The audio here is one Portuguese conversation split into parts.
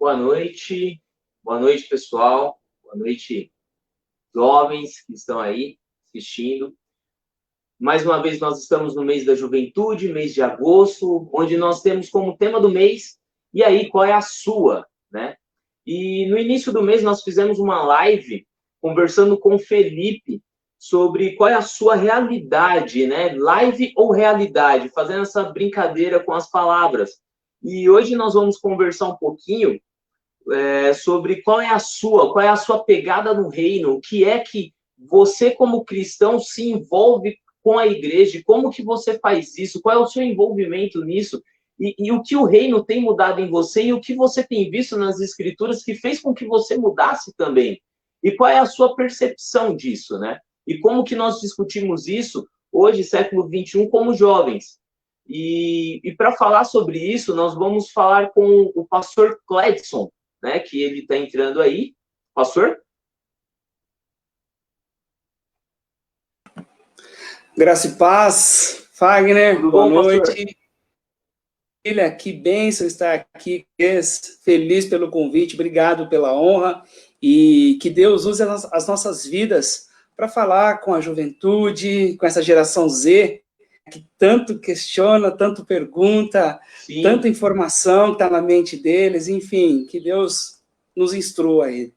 Boa noite, pessoal, boa noite, jovens que estão aí assistindo. Mais uma vez, nós estamos no mês da juventude, mês de agosto, onde nós temos como tema do mês, e aí, qual é a sua, né? E no início do mês, nós fizemos uma live conversando com o Felipe sobre qual é a sua realidade, né? Live ou realidade, fazendo essa brincadeira com as palavras. E hoje nós vamos conversar um pouquinho sobre qual é a sua pegada no reino, o que é que você, como cristão, se envolve com a igreja, como que você faz isso, qual é o seu envolvimento nisso, e o que o reino tem mudado em você, e o que você tem visto nas escrituras que fez com que você mudasse também. E qual é a sua percepção disso, né? E como que nós discutimos isso hoje, século XXI, como jovens. E para falar sobre isso, nós vamos falar com o pastor Cledson, né, que ele está entrando aí. Pastor? Graça e paz, Fagner, Tudo boa bom, pastor? noite. Filha, que bênção estar aqui, feliz pelo convite, obrigado pela honra, e que Deus use as nossas vidas para falar com a juventude, com essa geração Z, que tanto questiona, tanto pergunta, Sim. tanta informação que está na mente deles, enfim, que Deus nos instrua aí.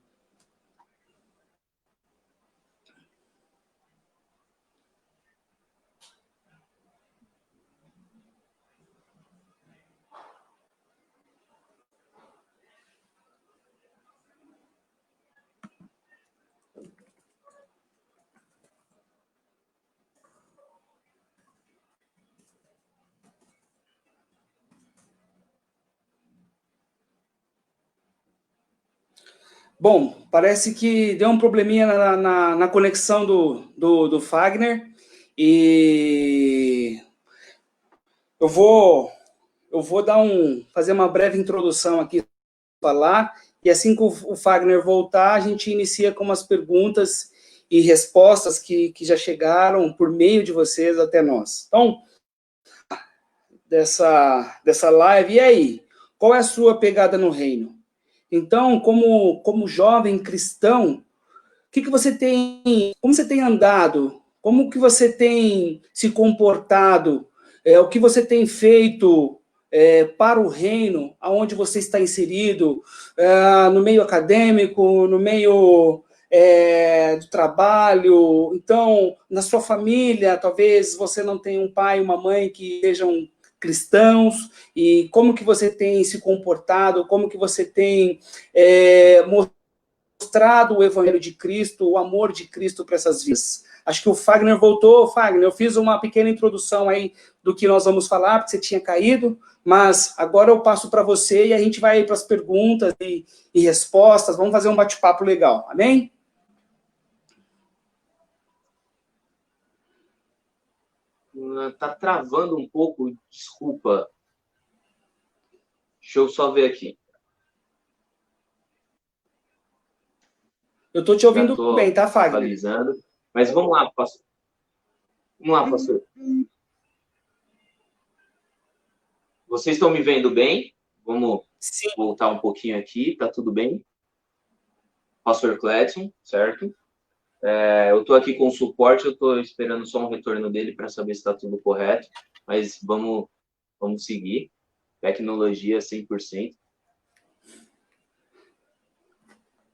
Bom, parece que deu um probleminha na conexão do Fagner, e eu vou fazer uma breve introdução aqui, falar, e assim que o Fagner voltar, a gente inicia com umas perguntas e respostas que já chegaram por meio de vocês até nós. Então, dessa live, e aí? Qual é a sua pegada no reino? Então, como jovem cristão, que você tem, como você tem andado, como que você tem se comportado, o que você tem feito para o reino, aonde você está inserido, no meio acadêmico, no meio do trabalho, então, na sua família, talvez você não tenha um pai e uma mãe que sejam cristãos, e como que você tem se comportado, como que você tem mostrado o evangelho de Cristo, o amor de Cristo para essas vidas. Acho que o Fagner voltou. Fagner, eu fiz uma pequena introdução aí do que nós vamos falar, porque você tinha caído, mas agora eu passo para você e a gente vai para as perguntas e respostas. Vamos fazer um bate-papo legal, amém? Tá travando um pouco, desculpa. Deixa eu só ver aqui. Eu estou te ouvindo bem, tá, Fagner? Atualizando. Mas vamos lá, pastor. Vamos lá, pastor. Vocês estão me vendo bem? Vamos Sim. Voltar um pouquinho aqui, tá tudo bem? Pastor Cledson, certo? Eu estou aqui com o suporte, eu estou esperando só um retorno dele para saber se está tudo correto, mas vamos seguir. Tecnologia 100%.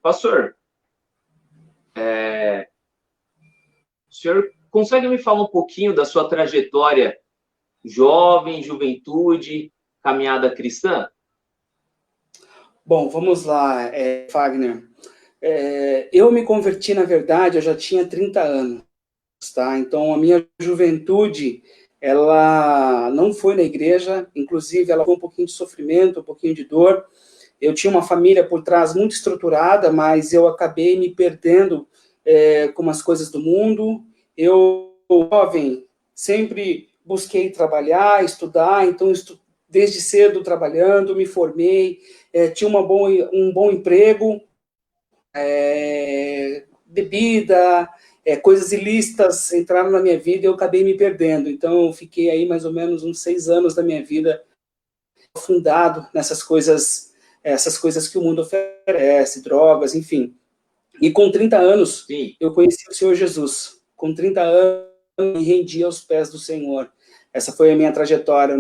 Pastor, o senhor consegue me falar um pouquinho da sua trajetória jovem, juventude, caminhada cristã? Bom, vamos lá, Fagner. Eu me converti, na verdade, eu já tinha 30 anos, tá? Então, a minha juventude, ela não foi na igreja, inclusive, ela foi um pouquinho de sofrimento, um pouquinho de dor. Eu tinha uma família por trás muito estruturada, mas eu acabei me perdendo com as coisas do mundo. Eu, jovem, sempre busquei trabalhar, estudar, então, desde cedo trabalhando, me formei, tinha um bom emprego, bebida, coisas ilícitas entraram na minha vida e eu acabei me perdendo. Então, eu fiquei aí mais ou menos uns 6 anos da minha vida afundado nessas coisas, essas coisas que o mundo oferece, drogas, enfim. E com 30 anos, Sim. eu conheci o Senhor Jesus. Com 30 anos, me rendi aos pés do Senhor. Essa foi a minha trajetória,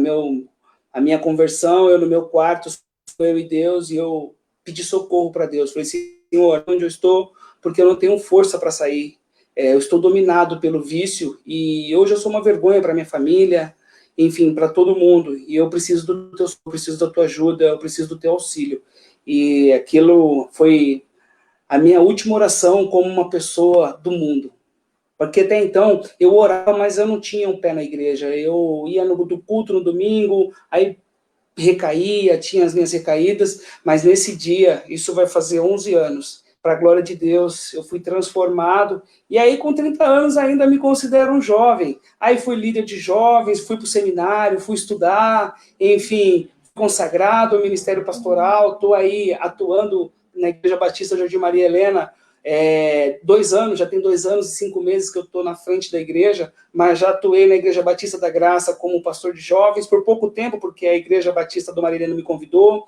a minha conversão. Eu no meu quarto, foi eu e Deus, e eu pedi socorro para Deus. Falei, Senhor, onde eu estou? Porque eu não tenho força para sair. Eu estou dominado pelo vício, e hoje eu sou uma vergonha para minha família, enfim, para todo mundo. E eu preciso eu preciso da tua ajuda, eu preciso do teu auxílio. E aquilo foi a minha última oração como uma pessoa do mundo. Porque até então eu orava, mas eu não tinha um pé na igreja. Eu ia do culto no domingo, aí recaía, tinha as minhas recaídas, mas nesse dia, isso vai fazer 11 anos, para a glória de Deus, eu fui transformado, e aí com 30 anos ainda me considero um jovem. Aí fui líder de jovens, fui para o seminário, fui estudar, enfim, consagrado ao ministério pastoral, estou aí atuando na Igreja Batista Jardim Maria Helena, 2 anos, já tem 2 anos e 5 meses que eu estou na frente da igreja, mas já atuei na Igreja Batista da Graça como pastor de jovens por pouco tempo, porque a Igreja Batista do Maria Helena me convidou.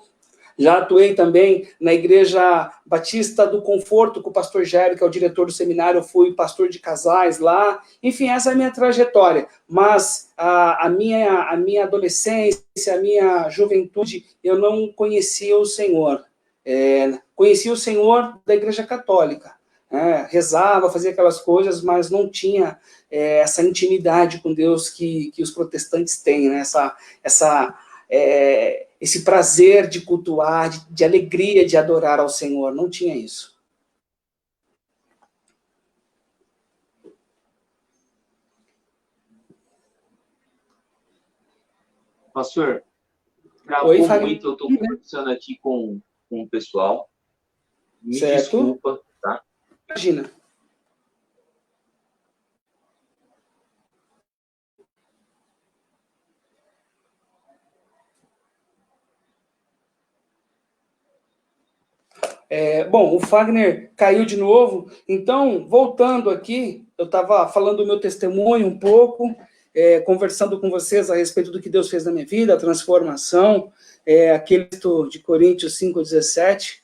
Já atuei também na Igreja Batista do Conforto com o pastor Jairo, que é o diretor do seminário, eu fui pastor de casais lá. Enfim, essa é a minha trajetória. Mas a minha adolescência, a minha juventude, eu não conhecia o Senhor. Conhecia o Senhor da Igreja Católica. Rezava, fazia aquelas coisas, mas não tinha essa intimidade com Deus que os protestantes têm, né? Esse prazer de cultuar, de alegria de adorar ao Senhor. Não tinha isso. Pastor, travou muito, eu estou conversando aqui com o pessoal. Me Certo. desculpa, tá? Imagina. Bom, o Fagner caiu de novo, então, voltando aqui, eu estava falando do meu testemunho um pouco, conversando com vocês a respeito do que Deus fez na minha vida, a transformação, aquele texto de Coríntios 5,17,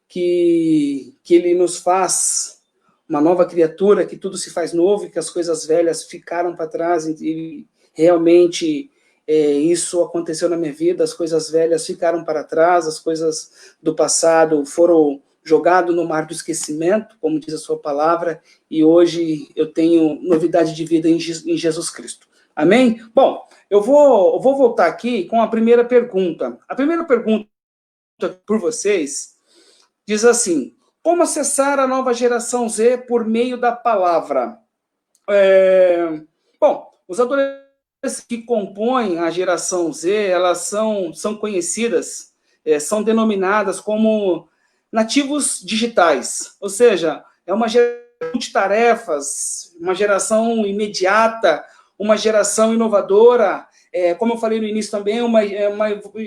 que Ele nos faz uma nova criatura, que tudo se faz novo, que as coisas velhas ficaram para trás, e realmente isso aconteceu na minha vida, as coisas velhas ficaram para trás, as coisas do passado foram jogadas no mar do esquecimento, como diz a sua palavra, e hoje eu tenho novidade de vida em Jesus Cristo. Amém? Bom, eu vou voltar aqui com a primeira pergunta. A primeira pergunta por vocês diz assim: como acessar a nova geração Z por meio da palavra? Bom, os adolescentes que compõem a geração Z, elas são conhecidas, são denominadas como nativos digitais, ou seja, é uma geração de tarefas, uma geração imediata, uma geração inovadora, como eu falei no início também, uma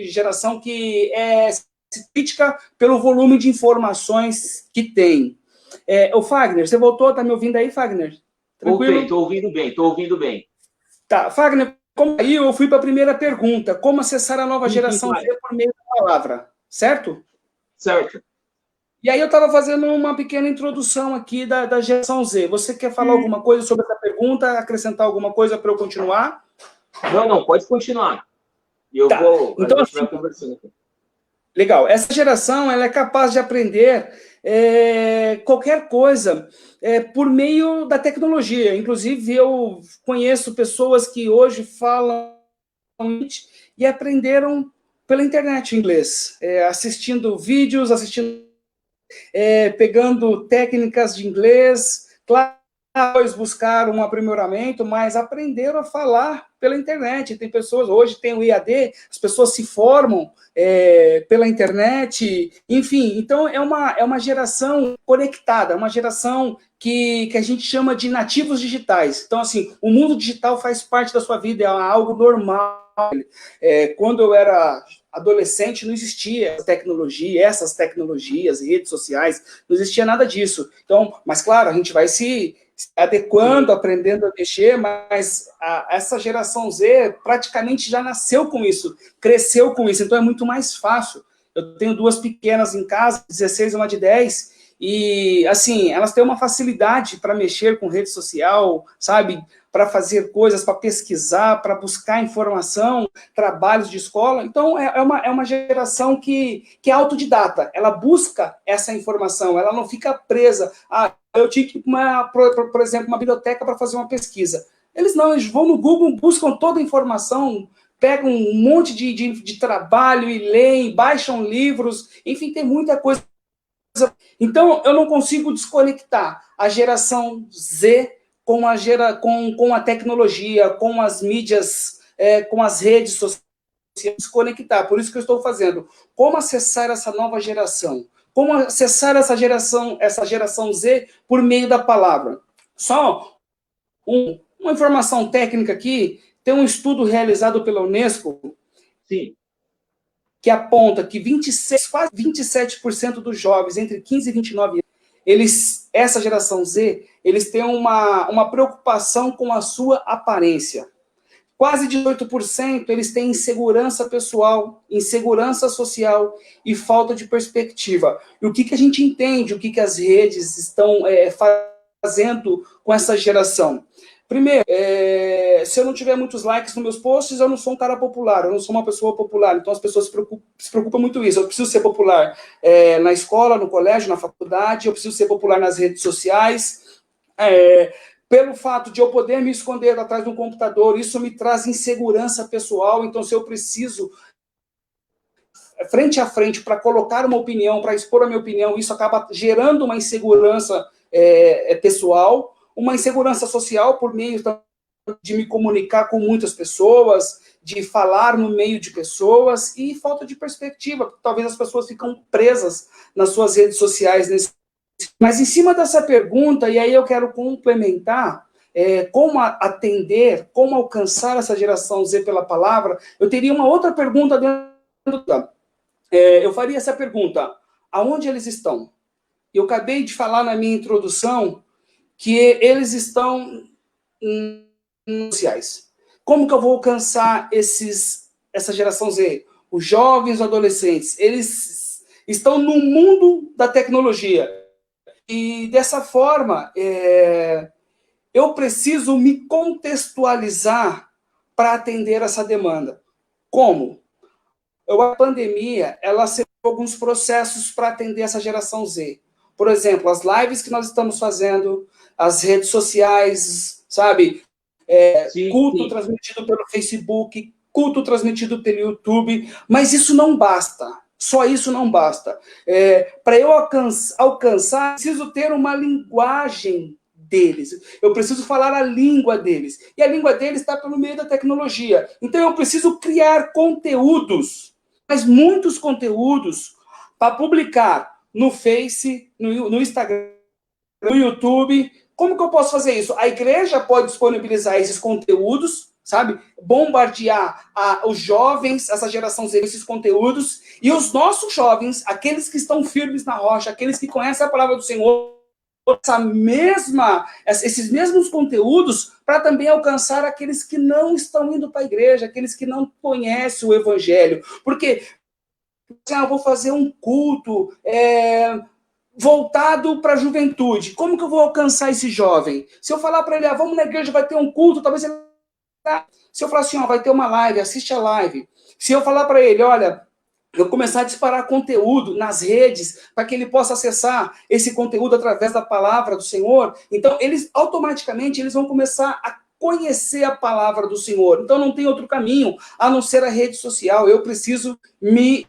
geração que é crítica pelo volume de informações que tem. O Fagner, você voltou? Está me ouvindo aí, Fagner? Tranquilo? Voltei, estou ouvindo bem. Tá, Fagner, como aí eu fui para a primeira pergunta, como acessar a nova geração Z por meio da palavra, certo? Certo. E aí eu estava fazendo uma pequena introdução aqui da geração Z. Você quer falar alguma coisa sobre essa pergunta, acrescentar alguma coisa para eu continuar? Não, pode continuar. E eu vou, então, a gente vai conversando aqui. Legal. Essa geração ela é capaz de aprender qualquer coisa por meio da tecnologia. Inclusive, eu conheço pessoas que hoje falam e aprenderam pela internet inglês, assistindo vídeos, pegando técnicas de inglês, claro, depois buscaram um aprimoramento, mas aprenderam a falar pela internet. Tem pessoas, hoje tem o IAD, as pessoas se formam pela internet, enfim, então é uma geração conectada, uma geração que a gente chama de nativos digitais. Então, assim, o mundo digital faz parte da sua vida, é algo normal. Quando eu era adolescente, não existia essas tecnologias, redes sociais, não existia nada disso. Então, mas claro, a gente vai se adequando, aprendendo a mexer, mas essa geração Z praticamente já nasceu com isso, cresceu com isso, então é muito mais fácil. Eu tenho duas pequenas em casa, 16 e uma de 10, e assim, elas têm uma facilidade para mexer com rede social, sabe? Para fazer coisas, para pesquisar, para buscar informação, trabalhos de escola. Então, é uma geração que é autodidata, ela busca essa informação, ela não fica presa. Eu tinha que ir, por exemplo, uma biblioteca para fazer uma pesquisa. Eles vão no Google, buscam toda a informação, pegam um monte de trabalho e leem, baixam livros, enfim, tem muita coisa. Então, eu não consigo desconectar a geração Z com a tecnologia, com as mídias, com as redes sociais, desconectar. Por isso que eu estou fazendo. Como acessar essa nova geração? Como acessar essa geração Z por meio da palavra? Só uma informação técnica aqui, tem um estudo realizado pela Unesco, sim, que aponta que quase 27% dos jovens entre 15 e 29 anos, essa geração Z, eles têm uma preocupação com a sua aparência. Quase 18% eles têm insegurança pessoal, insegurança social e falta de perspectiva. E o que a gente entende, o que as redes estão fazendo com essa geração? Primeiro, se eu não tiver muitos likes nos meus posts, eu não sou um cara popular, eu não sou uma pessoa popular. Então as pessoas se preocupam muito com isso. Eu preciso ser popular na escola, no colégio, na faculdade, eu preciso ser popular nas redes sociais. Pelo fato de eu poder me esconder atrás de um computador, isso me traz insegurança pessoal. Então, se eu preciso, frente a frente, para colocar uma opinião, para expor a minha opinião, isso acaba gerando uma insegurança pessoal, uma insegurança social por meio de me comunicar com muitas pessoas, de falar no meio de pessoas, e falta de perspectiva. Talvez as pessoas ficam presas nas suas redes sociais. Mas em cima dessa pergunta, e aí eu quero complementar, como atender, como alcançar essa geração Z pela palavra, eu teria uma outra pergunta dentro da... eu faria essa pergunta: aonde eles estão? Eu acabei de falar na minha introdução que eles estão sociais. Como que eu vou alcançar essa geração Z? Os jovens, os adolescentes, eles estão no mundo da tecnologia. E dessa forma, eu preciso me contextualizar para atender essa demanda. Como? A pandemia, ela acelerou alguns processos para atender essa geração Z. Por exemplo, as lives que nós estamos fazendo, as redes sociais, sabe? Culto transmitido pelo Facebook, culto transmitido pelo YouTube, mas isso não basta. Só isso não basta. Para eu alcançar, preciso ter uma linguagem deles. Eu preciso falar a língua deles. E a língua deles está pelo meio da tecnologia. Então eu preciso criar conteúdos, mas muitos conteúdos, para publicar no Face, no Instagram, no YouTube. Como que eu posso fazer isso? A igreja pode disponibilizar esses conteúdos, sabe? Bombardear os jovens, essa geração Z, esses conteúdos, e os nossos jovens, aqueles que estão firmes na rocha, aqueles que conhecem a palavra do Senhor, esses mesmos conteúdos para também alcançar aqueles que não estão indo para a igreja, aqueles que não conhecem o evangelho. Porque eu vou fazer um culto voltado para a juventude. Como que eu vou alcançar esse jovem? Se eu falar para ele, vamos na igreja, vai ter um culto, talvez ele... Se eu falar assim, vai ter uma live, assiste a live. Se eu falar para ele, olha, eu começar a disparar conteúdo nas redes para que ele possa acessar esse conteúdo através da palavra do Senhor, então eles automaticamente vão começar a conhecer a palavra do Senhor. Então não tem outro caminho a não ser a rede social. Eu preciso me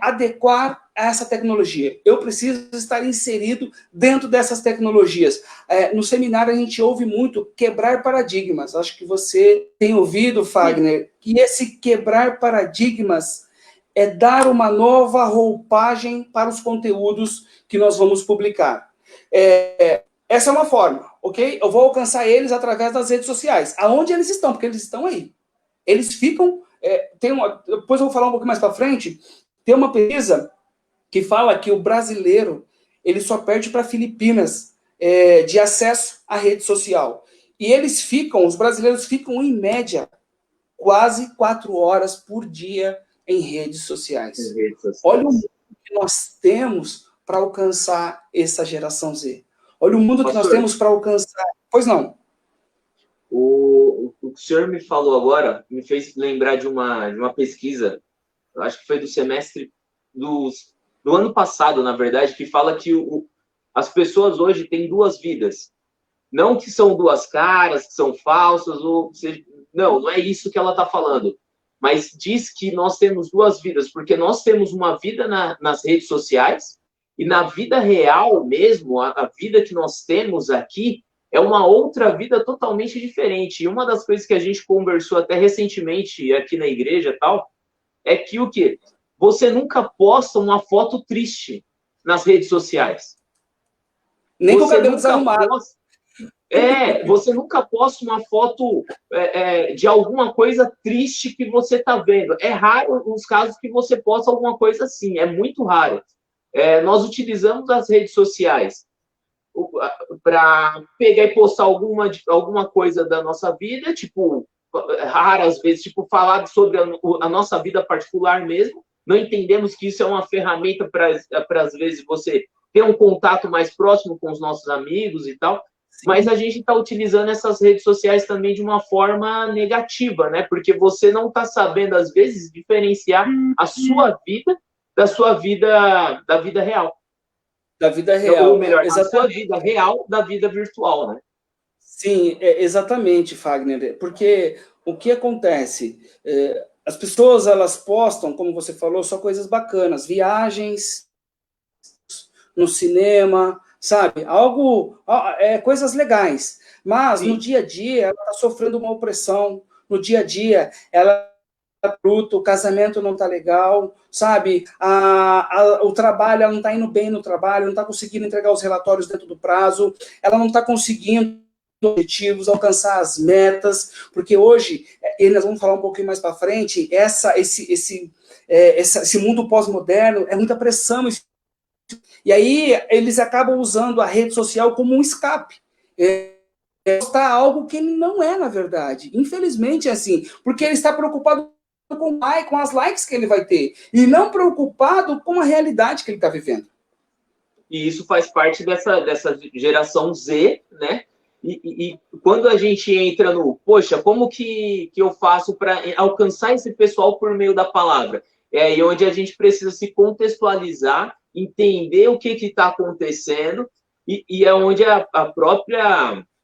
adequar a essa tecnologia. Eu preciso estar inserido dentro dessas tecnologias. No seminário a gente ouve muito quebrar paradigmas. Acho que você tem ouvido, Fagner, que esse quebrar paradigmas é dar uma nova roupagem para os conteúdos que nós vamos publicar. Essa é uma forma, ok? Eu vou alcançar eles através das redes sociais. Aonde eles estão? Porque eles estão aí. Eles ficam... depois eu vou falar um pouco mais para frente. Tem uma pesquisa que fala que o brasileiro ele só perde para Filipinas de acesso à rede social. E os brasileiros ficam, em média, quase 4 horas por dia em redes sociais. Olha o mundo que nós temos para alcançar essa geração Z. Olha o mundo que nós temos para alcançar. Pois não? O que o senhor me falou agora me fez lembrar de uma pesquisa, eu acho que foi do semestre do ano passado, na verdade, que fala que as pessoas hoje têm 2 vidas. Não que são 2 caras, que são falsas, não é isso que ela está falando. Mas diz que nós temos 2 vidas, porque nós temos uma vida nas redes sociais, e na vida real mesmo, a vida que nós temos aqui, é uma outra vida totalmente diferente. E uma das coisas que a gente conversou até recentemente aqui na igreja e tal, é que o quê? Você nunca posta uma foto triste nas redes sociais. Nem com o cabelo desarrumado. Você nunca posta uma foto de alguma coisa triste que você está vendo. É raro os casos que você posta alguma coisa assim, é muito raro. Nós utilizamos as redes sociais para pegar e postar alguma coisa da nossa vida, tipo, raras vezes, tipo, falar sobre a nossa vida particular mesmo. Não entendemos que isso é uma ferramenta para, às vezes, você ter um contato mais próximo com os nossos amigos e tal. Sim. Mas a gente está utilizando essas redes sociais também de uma forma negativa, né? Porque você não está sabendo, às vezes, diferenciar a sua vida da vida real. Da vida real. Ou melhor, a sua vida real da vida virtual, né? Sim, exatamente, Fagner. Porque o que acontece? As pessoas, elas postam, como você falou, só coisas bacanas. Viagens no cinema, sabe? Algo, coisas legais. Mas no dia a dia ela está sofrendo uma opressão, no dia a dia ela está bruto, o casamento não está legal, sabe? O trabalho, ela não está indo bem no trabalho, não está conseguindo entregar os relatórios dentro do prazo, ela não está conseguindo objetivos, alcançar as metas, porque hoje, e nós vamos falar um pouquinho mais para frente, esse mundo pós-moderno é muita pressão, e aí eles acabam usando a rede social como um escape. Está algo que ele não é, na verdade. Infelizmente é assim, porque ele está preocupado com as likes que ele vai ter, e não preocupado com a realidade que ele está vivendo. E isso faz parte dessa geração Z, né? E quando a gente entra no, poxa, como que eu faço para alcançar esse pessoal por meio da palavra? É aí onde a gente precisa se contextualizar, entender o que está acontecendo, e é onde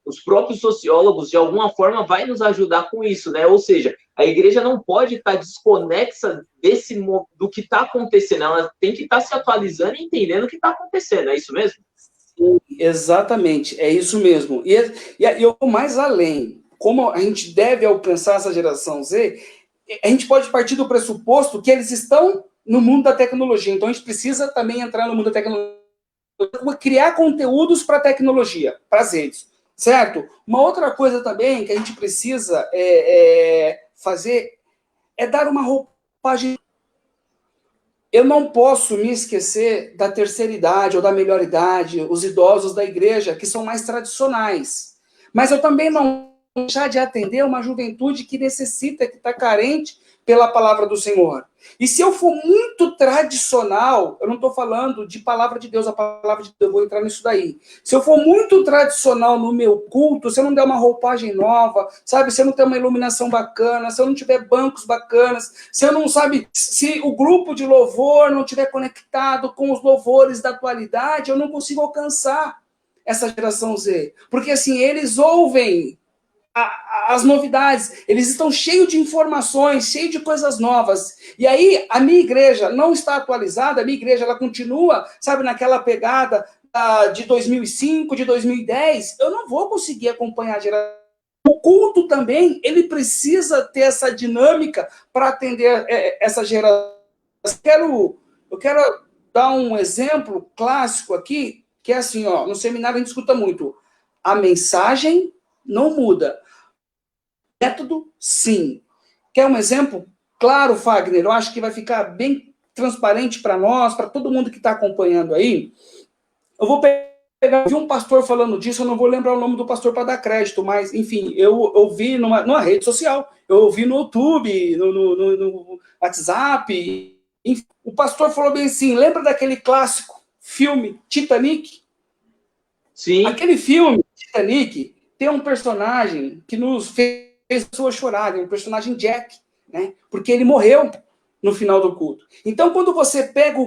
os próprios sociólogos, de alguma forma, vai nos ajudar com isso, né? Ou seja, a igreja não pode estar desconexa do que está acontecendo, ela tem que estar se atualizando e entendendo o que está acontecendo, é isso mesmo? Sim, exatamente, é isso mesmo. E eu vou mais além. Como a gente deve alcançar essa geração Z, a gente pode partir do pressuposto que eles estão no mundo da tecnologia. Então a gente precisa também entrar no mundo da tecnologia, criar conteúdos para a tecnologia, para as redes, certo? Uma outra coisa também que a gente precisa fazer é dar uma roupagem. Eu não posso me esquecer da terceira idade ou da melhor idade, os idosos da igreja, que são mais tradicionais. Mas eu também não vou deixar de atender uma juventude que necessita, que está carente pela palavra do Senhor. E se eu for muito tradicional, eu não estou falando de palavra de Deus, a palavra de Deus, eu vou entrar nisso daí. Se eu for muito tradicional no meu culto, se eu não der uma roupagem nova, sabe, se eu não ter uma iluminação bacana, se eu não tiver bancos bacanas, se eu não, sabe, se o grupo de louvor não estiver conectado com os louvores da atualidade, eu não consigo alcançar essa geração Z. Porque assim, eles ouvem as novidades, eles estão cheios de informações, cheios de coisas novas, e aí a minha igreja não está atualizada, a minha igreja ela continua, sabe, naquela pegada de 2005, de 2010, eu não vou conseguir acompanhar a geração. O culto também, ele precisa ter essa dinâmica para atender essa geração. Eu quero dar um exemplo clássico aqui, que é assim, ó, no seminário a gente escuta muito, a mensagem não muda. Método, sim. Quer um exemplo? Claro, Fagner, eu acho que vai ficar bem transparente para nós, para todo mundo que está acompanhando aí. Eu vou pegar, vi um pastor falando disso, eu não vou lembrar o nome do pastor para dar crédito, mas, enfim, eu vi numa rede social, eu vi no YouTube, no WhatsApp, enfim, o pastor falou bem assim, lembra daquele clássico filme Titanic? Sim. Aquele filme, Titanic, tem um personagem que nos fez pessoas chorarem, um personagem Jack, né? Porque ele morreu no final do culto. Então, quando você pega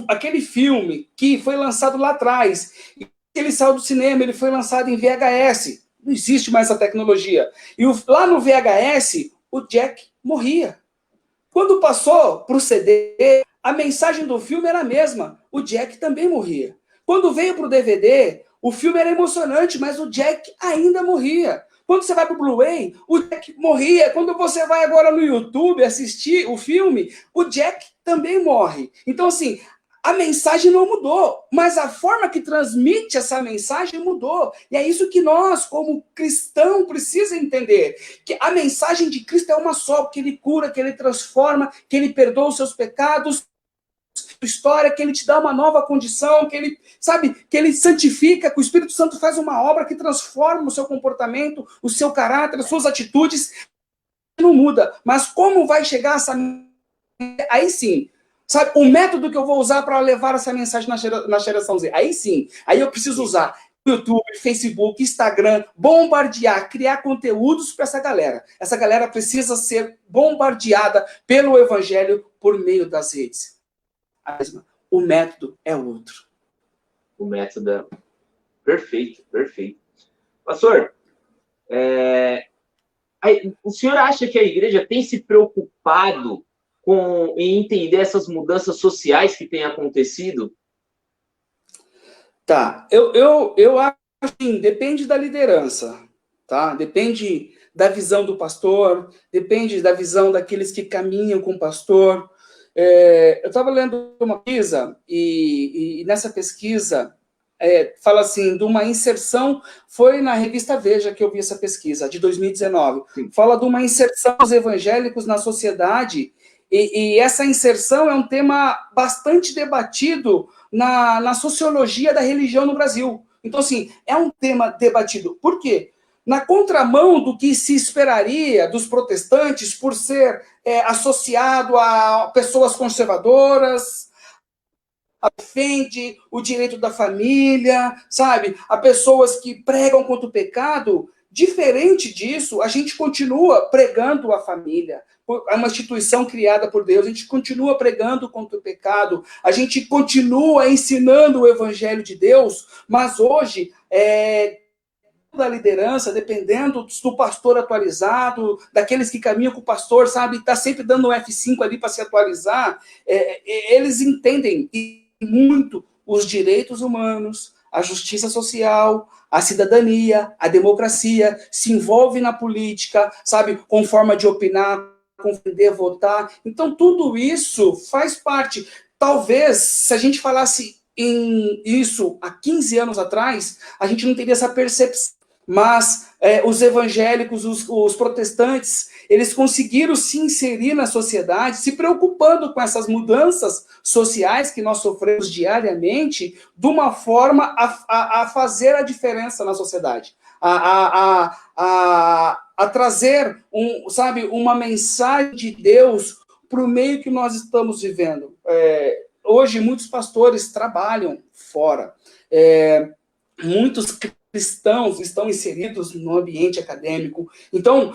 aquele filme que foi lançado lá atrás, ele saiu do cinema, ele foi lançado em VHS, não existe mais essa tecnologia. E lá no VHS, o Jack morria. Quando passou para o CD, a mensagem do filme era a mesma, o Jack também morria. Quando veio para o DVD, o filme era emocionante, mas o Jack ainda morria. Quando você vai para o Blu-ray, o Jack morria. Quando você vai agora no YouTube assistir o filme, o Jack também morre. Então, assim, a mensagem não mudou, mas a forma que transmite essa mensagem mudou. E é isso que nós, como cristão, precisa entender. Que a mensagem de Cristo é uma só, que ele cura, que ele transforma, que ele perdoa os seus pecados, história, que ele te dá uma nova condição, que ele, sabe, que ele santifica, que o Espírito Santo faz uma obra que transforma o seu comportamento, o seu caráter, as suas atitudes, não muda. Mas como vai chegar essa... Aí sim, sabe, o método que eu vou usar para levar essa mensagem na geração Z, aí sim, aí eu preciso usar YouTube, Facebook, Instagram, bombardear, criar conteúdos para essa galera. Essa galera precisa ser bombardeada pelo Evangelho por meio das redes. O método é outro. O método é... Perfeito, perfeito. Pastor, o senhor acha que a igreja tem se preocupado em entender essas mudanças sociais que têm acontecido? Tá, eu acho assim, depende da liderança, tá? Depende da visão do pastor, depende da visão daqueles que caminham com o pastor. Eu estava lendo uma pesquisa, e nessa pesquisa fala assim, de uma inserção, foi na revista Veja que eu vi essa pesquisa, de 2019, fala de uma inserção dos evangélicos na sociedade, e essa inserção é um tema bastante debatido na sociologia da religião no Brasil. Então, assim, é um tema debatido. Por quê? Na contramão do que se esperaria dos protestantes por ser associado a pessoas conservadoras, defende o direito da família, sabe? A pessoas que pregam contra o pecado. Diferente disso, a gente continua pregando a família. É uma instituição criada por Deus, a gente continua pregando contra o pecado, a gente continua ensinando o evangelho de Deus, mas hoje, da liderança, dependendo do pastor atualizado, daqueles que caminham com o pastor, sabe, está sempre dando um F5 ali para se atualizar, eles entendem muito os direitos humanos, a justiça social, a cidadania, a democracia, se envolve na política, sabe, com forma de opinar, compreender, votar. Então, tudo isso faz parte. Talvez, se a gente falasse em isso há 15 anos atrás, a gente não teria essa percepção. Mas os evangélicos, os protestantes, eles conseguiram se inserir na sociedade, se preocupando com essas mudanças sociais que nós sofremos diariamente, de uma forma a fazer a diferença na sociedade, a trazer, sabe, uma mensagem de Deus para o meio que nós estamos vivendo. Hoje, muitos pastores trabalham fora. Muitos cristãos estão inseridos no ambiente acadêmico. Então,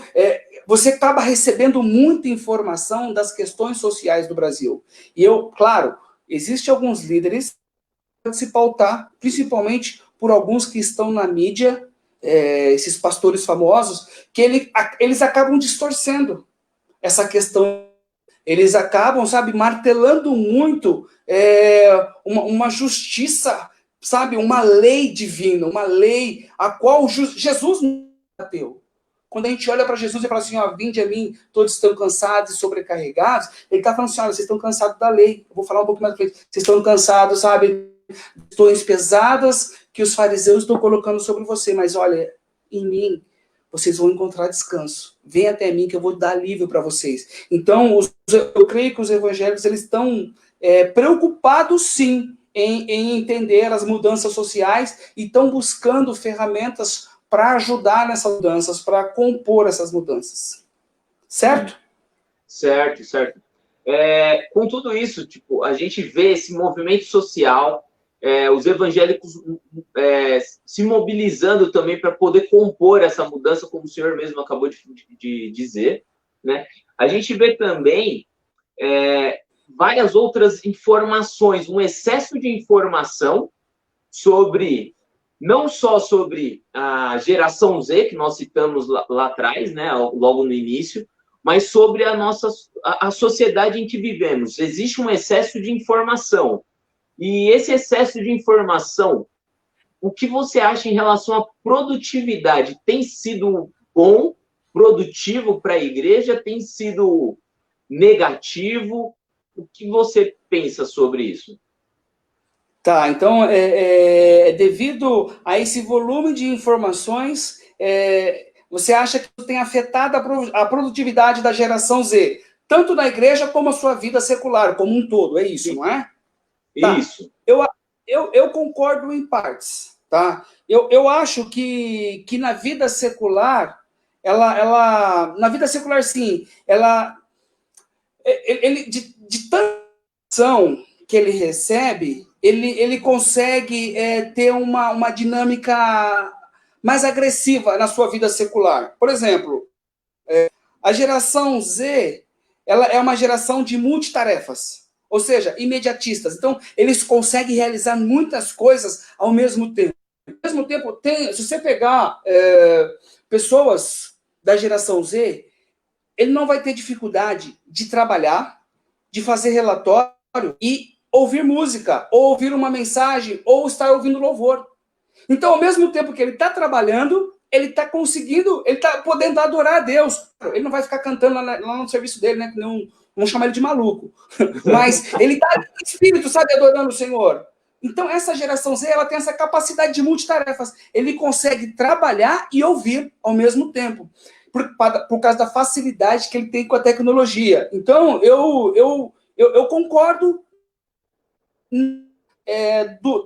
você acaba recebendo muita informação das questões sociais do Brasil. E claro, existem alguns líderes que podem se pautar, principalmente por alguns que estão na mídia, esses pastores famosos, que eles acabam distorcendo essa questão. Eles acabam, sabe, martelando muito uma justiça, sabe, uma lei divina, uma lei a qual Jesus não bateu. Quando a gente olha para Jesus e fala assim, ó, vinde a mim, todos estão cansados e sobrecarregados, ele está falando assim, olha, vocês estão cansados da lei. Eu vou falar um pouco mais pra frente. Vocês estão cansados, sabe, de questões pesadas que os fariseus estão colocando sobre você, mas olha, em mim, vocês vão encontrar descanso. Vem até mim que eu vou dar alívio para vocês. Então, eu creio que os evangélicos eles estão preocupados, sim, em entender as mudanças sociais e estão buscando ferramentas para ajudar nessas mudanças, para compor essas mudanças. Certo? Certo, certo. Com tudo isso, tipo, a gente vê esse movimento social, os evangélicos se mobilizando também para poder compor essa mudança, como o senhor mesmo acabou de dizer, né? A gente vê também várias outras informações, um excesso de informação não só sobre a geração Z, que nós citamos lá atrás, né, logo no início, mas sobre a sociedade em que vivemos. Existe um excesso de informação. E esse excesso de informação, o que você acha em relação à produtividade? Tem sido bom, produtivo para a igreja? Tem sido negativo? O que você pensa sobre isso? Tá, então, devido a esse volume de informações, você acha que tem afetado a produtividade da geração Z, tanto na igreja como a sua vida secular, como um todo, é isso, não é? Tá. Isso. Eu concordo em partes, tá? Eu acho que na vida secular, na vida secular, sim, de tanta ação que ele recebe, ele consegue ter uma dinâmica mais agressiva na sua vida secular. Por exemplo, a geração Z, ela é uma geração de multitarefas, ou seja, imediatistas. Então, eles conseguem realizar muitas coisas ao mesmo tempo. Ao mesmo tempo, se você pegar pessoas da geração Z, ele não vai ter dificuldade de trabalhar, de fazer relatório e ouvir música, ou ouvir uma mensagem, ou estar ouvindo louvor. Então, ao mesmo tempo que ele está trabalhando, ele está conseguindo, ele está podendo adorar a Deus. Ele não vai ficar cantando lá no serviço dele, né? Não vamos chamar ele de maluco. Mas ele está em espírito, sabe, adorando o Senhor. Então, essa geração Z, ela tem essa capacidade de multitarefas. Ele consegue trabalhar e ouvir ao mesmo tempo, por causa da facilidade que ele tem com a tecnologia. Então, eu concordo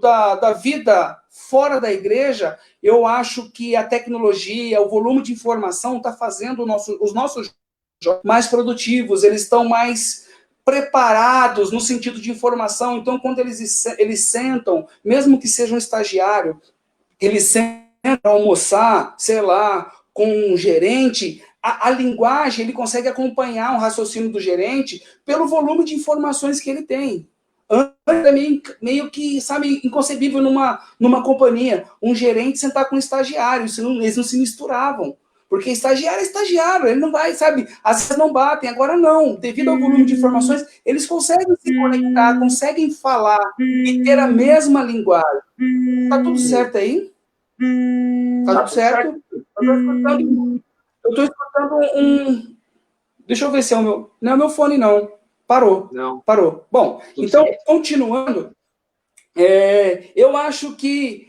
da vida fora da igreja. Eu acho que a tecnologia, o volume de informação está fazendo os nossos jovens mais produtivos, eles estão mais preparados no sentido de informação. Então, quando eles sentam, mesmo que seja um estagiário, eles sentam para almoçar, sei lá, com um gerente, a linguagem, ele consegue acompanhar o raciocínio do gerente pelo volume de informações que ele tem. Antes, meio que, sabe, inconcebível numa companhia, um gerente sentar com um estagiário, eles não se misturavam. Porque estagiário é estagiário, ele não vai, sabe, às vezes não batem, agora não. Devido ao volume de informações, eles conseguem se conectar, conseguem falar e ter a mesma linguagem. Tá tudo certo aí? Tá tudo certo? Eu tô escutando um... Deixa eu ver se é o meu... Não é o meu fone, não. Parou. Não. Parou. Bom, então, continuando, eu acho que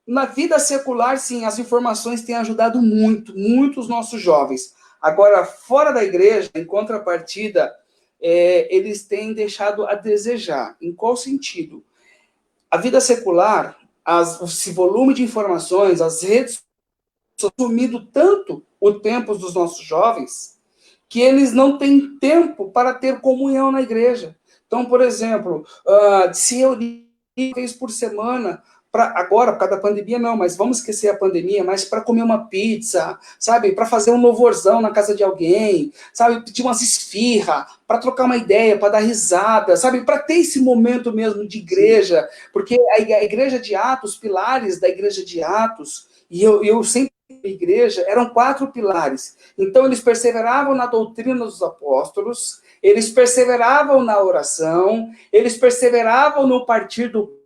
na vida secular, sim, as informações têm ajudado muito os nossos jovens. Agora, fora da igreja, em contrapartida, eles têm deixado a desejar. Em qual sentido? A vida secular, esse volume de informações, as redes sociais, consumido tanto o tempo dos nossos jovens, que eles não têm tempo para ter comunhão na igreja. Então, por exemplo, se reunir uma vez por semana, agora, por causa da pandemia, não, mas vamos esquecer a pandemia, mas para comer uma pizza, sabe, para fazer um louvorzão na casa de alguém, sabe, pedir umas esfirra, para trocar uma ideia, para dar risada, sabe, para ter esse momento mesmo de igreja, porque a igreja de Atos, os pilares da igreja de Atos, e eu sempre igreja, eram 4 pilares. Então, eles perseveravam na doutrina dos apóstolos, eles perseveravam na oração, eles perseveravam no partir do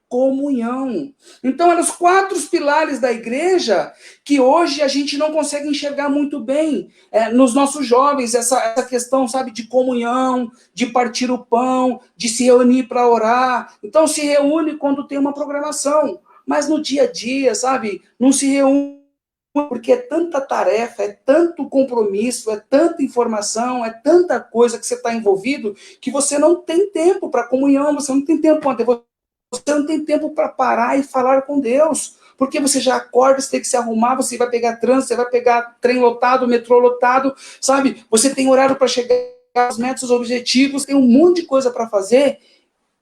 comunhão. Então, eram os 4 pilares da igreja que hoje a gente não consegue enxergar muito bem nos nossos jovens, essa questão, sabe, de comunhão, de partir o pão, de se reunir para orar. Então, se reúne quando tem uma programação, mas no dia a dia, sabe, não se reúne, porque é tanta tarefa, é tanto compromisso, é tanta informação, é tanta coisa que você está envolvido, que você não tem tempo para comunhão, você não tem tempo para devoção, você não tem tempo para parar e falar com Deus, porque você já acorda, você tem que se arrumar, você vai pegar trânsito, você vai pegar trem lotado, metrô lotado, sabe? Você tem horário para chegar aos metas, objetivos, tem um monte de coisa para fazer,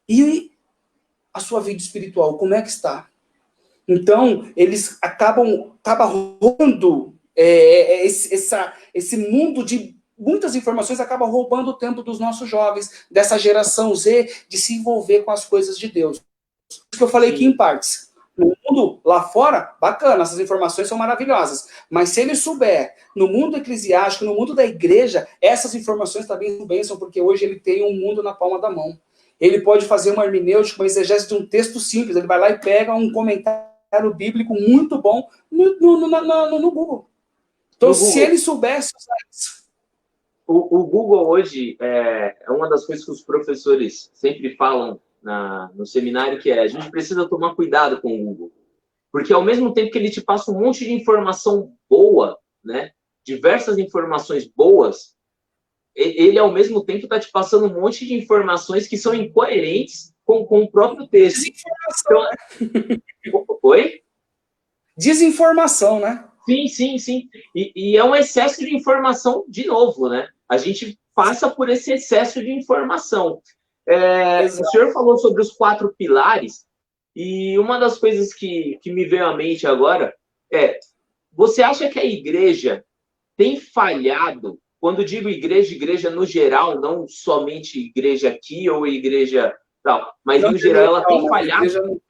e a sua vida espiritual, como é que está? Então, eles acabam roubando esse mundo de muitas informações, acaba roubando o tempo dos nossos jovens, dessa geração Z, de se envolver com as coisas de Deus. Isso que eu falei aqui em partes. No mundo lá fora, bacana, essas informações são maravilhosas. Mas se ele souber, no mundo eclesiástico, no mundo da igreja, essas informações também são bênção, porque hoje ele tem um mundo na palma da mão. Ele pode fazer uma hermenêutica, uma exegese de um texto simples, ele vai lá e pega um comentário bíblico muito bom no Google. Então, se ele soubesse usar isso... O Google hoje é uma das coisas que os professores sempre falam no seminário, que a gente precisa tomar cuidado com o Google. Porque ao mesmo tempo que ele te passa um monte de informação boa, né, diversas informações boas, ele ao mesmo tempo está te passando um monte de informações que são incoerentes com o próprio texto. Desinformação, então, né? Oi? Desinformação, né? Sim. E é um excesso de informação de novo, né? A gente passa por esse excesso de informação. O senhor falou sobre os 4 pilares, e uma das coisas que me veio à mente agora você acha que a igreja tem falhado? Quando digo igreja no geral, não somente igreja aqui ou igreja tal, mas no geral ela tem falhado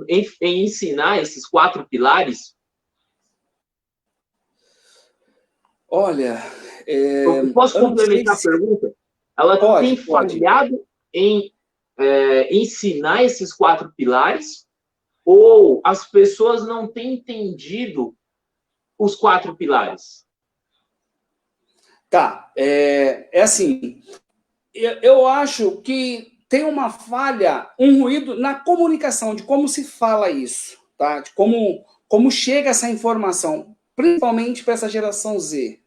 em ensinar esses 4 pilares? Olha, posso complementar a pergunta? ela tem Pode. falhado em ensinar esses 4 pilares, ou as pessoas não têm entendido os 4 pilares? Tá, assim, eu acho que tem uma falha, um ruído na comunicação, de como se fala isso, tá? De como chega essa informação, principalmente para essa geração Z.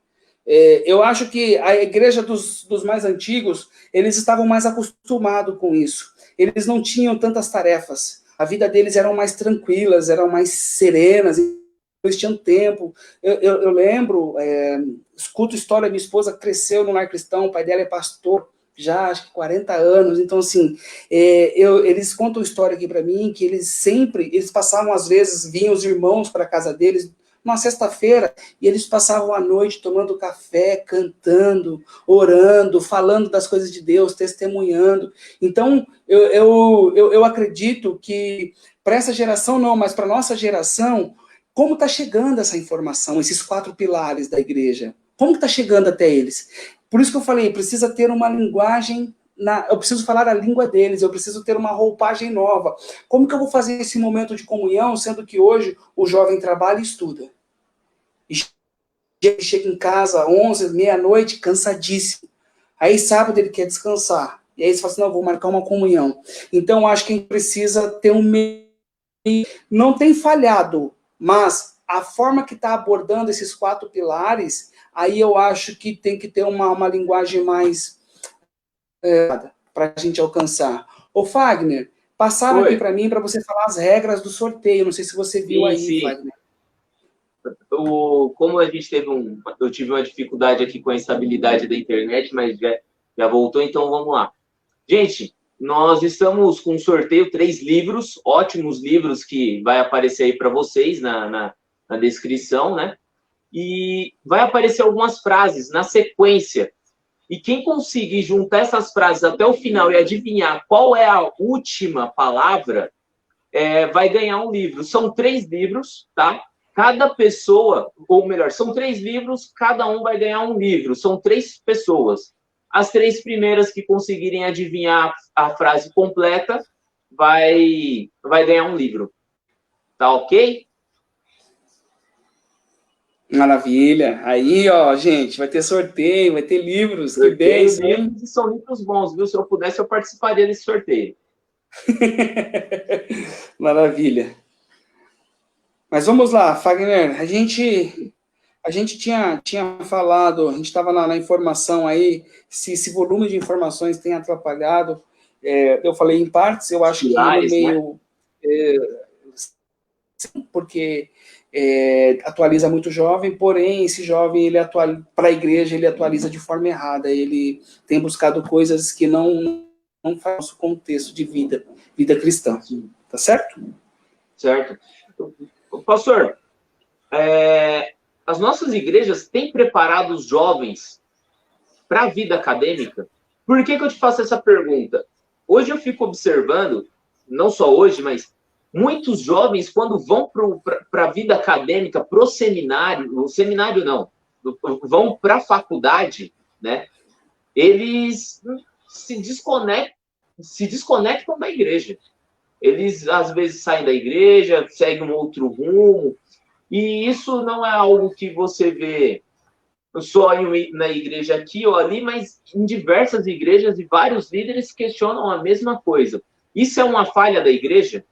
Eu acho que a igreja dos mais antigos, eles estavam mais acostumados com isso. Eles não tinham tantas tarefas. A vida deles eram mais tranquilas, eram mais serenas, eles tinham tempo. Eu lembro, escuto história, minha esposa cresceu no lar cristão, o pai dela é pastor, já acho que 40 anos, então assim, eles contam história aqui para mim, que eles passavam às vezes, vinham os irmãos para a casa deles, numa sexta-feira, e eles passavam a noite tomando café, cantando, orando, falando das coisas de Deus, testemunhando. Então, eu acredito que para essa geração não, mas para a nossa geração, como está chegando essa informação, esses 4 pilares da igreja? Como está chegando até eles? Por isso que eu falei, precisa ter uma linguagem, eu preciso falar a língua deles, eu preciso ter uma roupagem nova. Como que eu vou fazer esse momento de comunhão, sendo que hoje o jovem trabalha e estuda? E chega em casa 11, meia-noite, cansadíssimo. Aí sábado ele quer descansar. E aí você fala assim, não, vou marcar uma comunhão. Então, eu acho que a gente precisa ter um meio... Não tem falhado, mas a forma que está abordando esses 4 pilares, aí eu acho que tem que ter uma linguagem mais para a gente alcançar. Ô, Fagner, passaram aqui para mim para você falar as regras do sorteio. Não sei se você viu aí, sim. Fagner. Como a gente eu tive uma dificuldade aqui com a instabilidade da internet, mas já voltou, então vamos lá. Gente, nós estamos com um sorteio, 3 livros, ótimos livros que vai aparecer aí para vocês na descrição, né? E vai aparecer algumas frases na sequência. E quem conseguir juntar essas frases até o final e adivinhar qual é a última palavra, vai ganhar um livro. São 3 livros, tá? Cada pessoa, ou melhor, são 3 livros, cada um vai ganhar um livro. São 3 pessoas. As 3 primeiras que conseguirem adivinhar a frase completa vai ganhar um livro. Tá ok? Maravilha. Aí, ó, gente, vai ter sorteio, vai ter livros. Que bênção, hein? São livros bons, viu? Se eu pudesse, eu participaria desse sorteio. Maravilha. Mas vamos lá, Fagner. A gente tinha falado, a gente estava na informação aí, se esse volume de informações tem atrapalhado. Eu falei em partes, eu acho que no meio... Sim, porque atualiza muito jovem, porém, esse jovem, para a igreja, ele atualiza de forma errada. Ele tem buscado coisas que não fazem nosso contexto de vida cristã. Tá certo? Certo. Pastor, as nossas igrejas têm preparado os jovens para a vida acadêmica? Por que eu te faço essa pergunta? Hoje eu fico observando, não só hoje, mas muitos jovens, quando vão para a vida acadêmica, para o seminário não, vão para a faculdade, né? Eles se desconectam da igreja. Eles, às vezes, saem da igreja, seguem um outro rumo, e isso não é algo que você vê só na igreja aqui ou ali, mas em diversas igrejas e vários líderes questionam a mesma coisa. Isso é uma falha da igreja?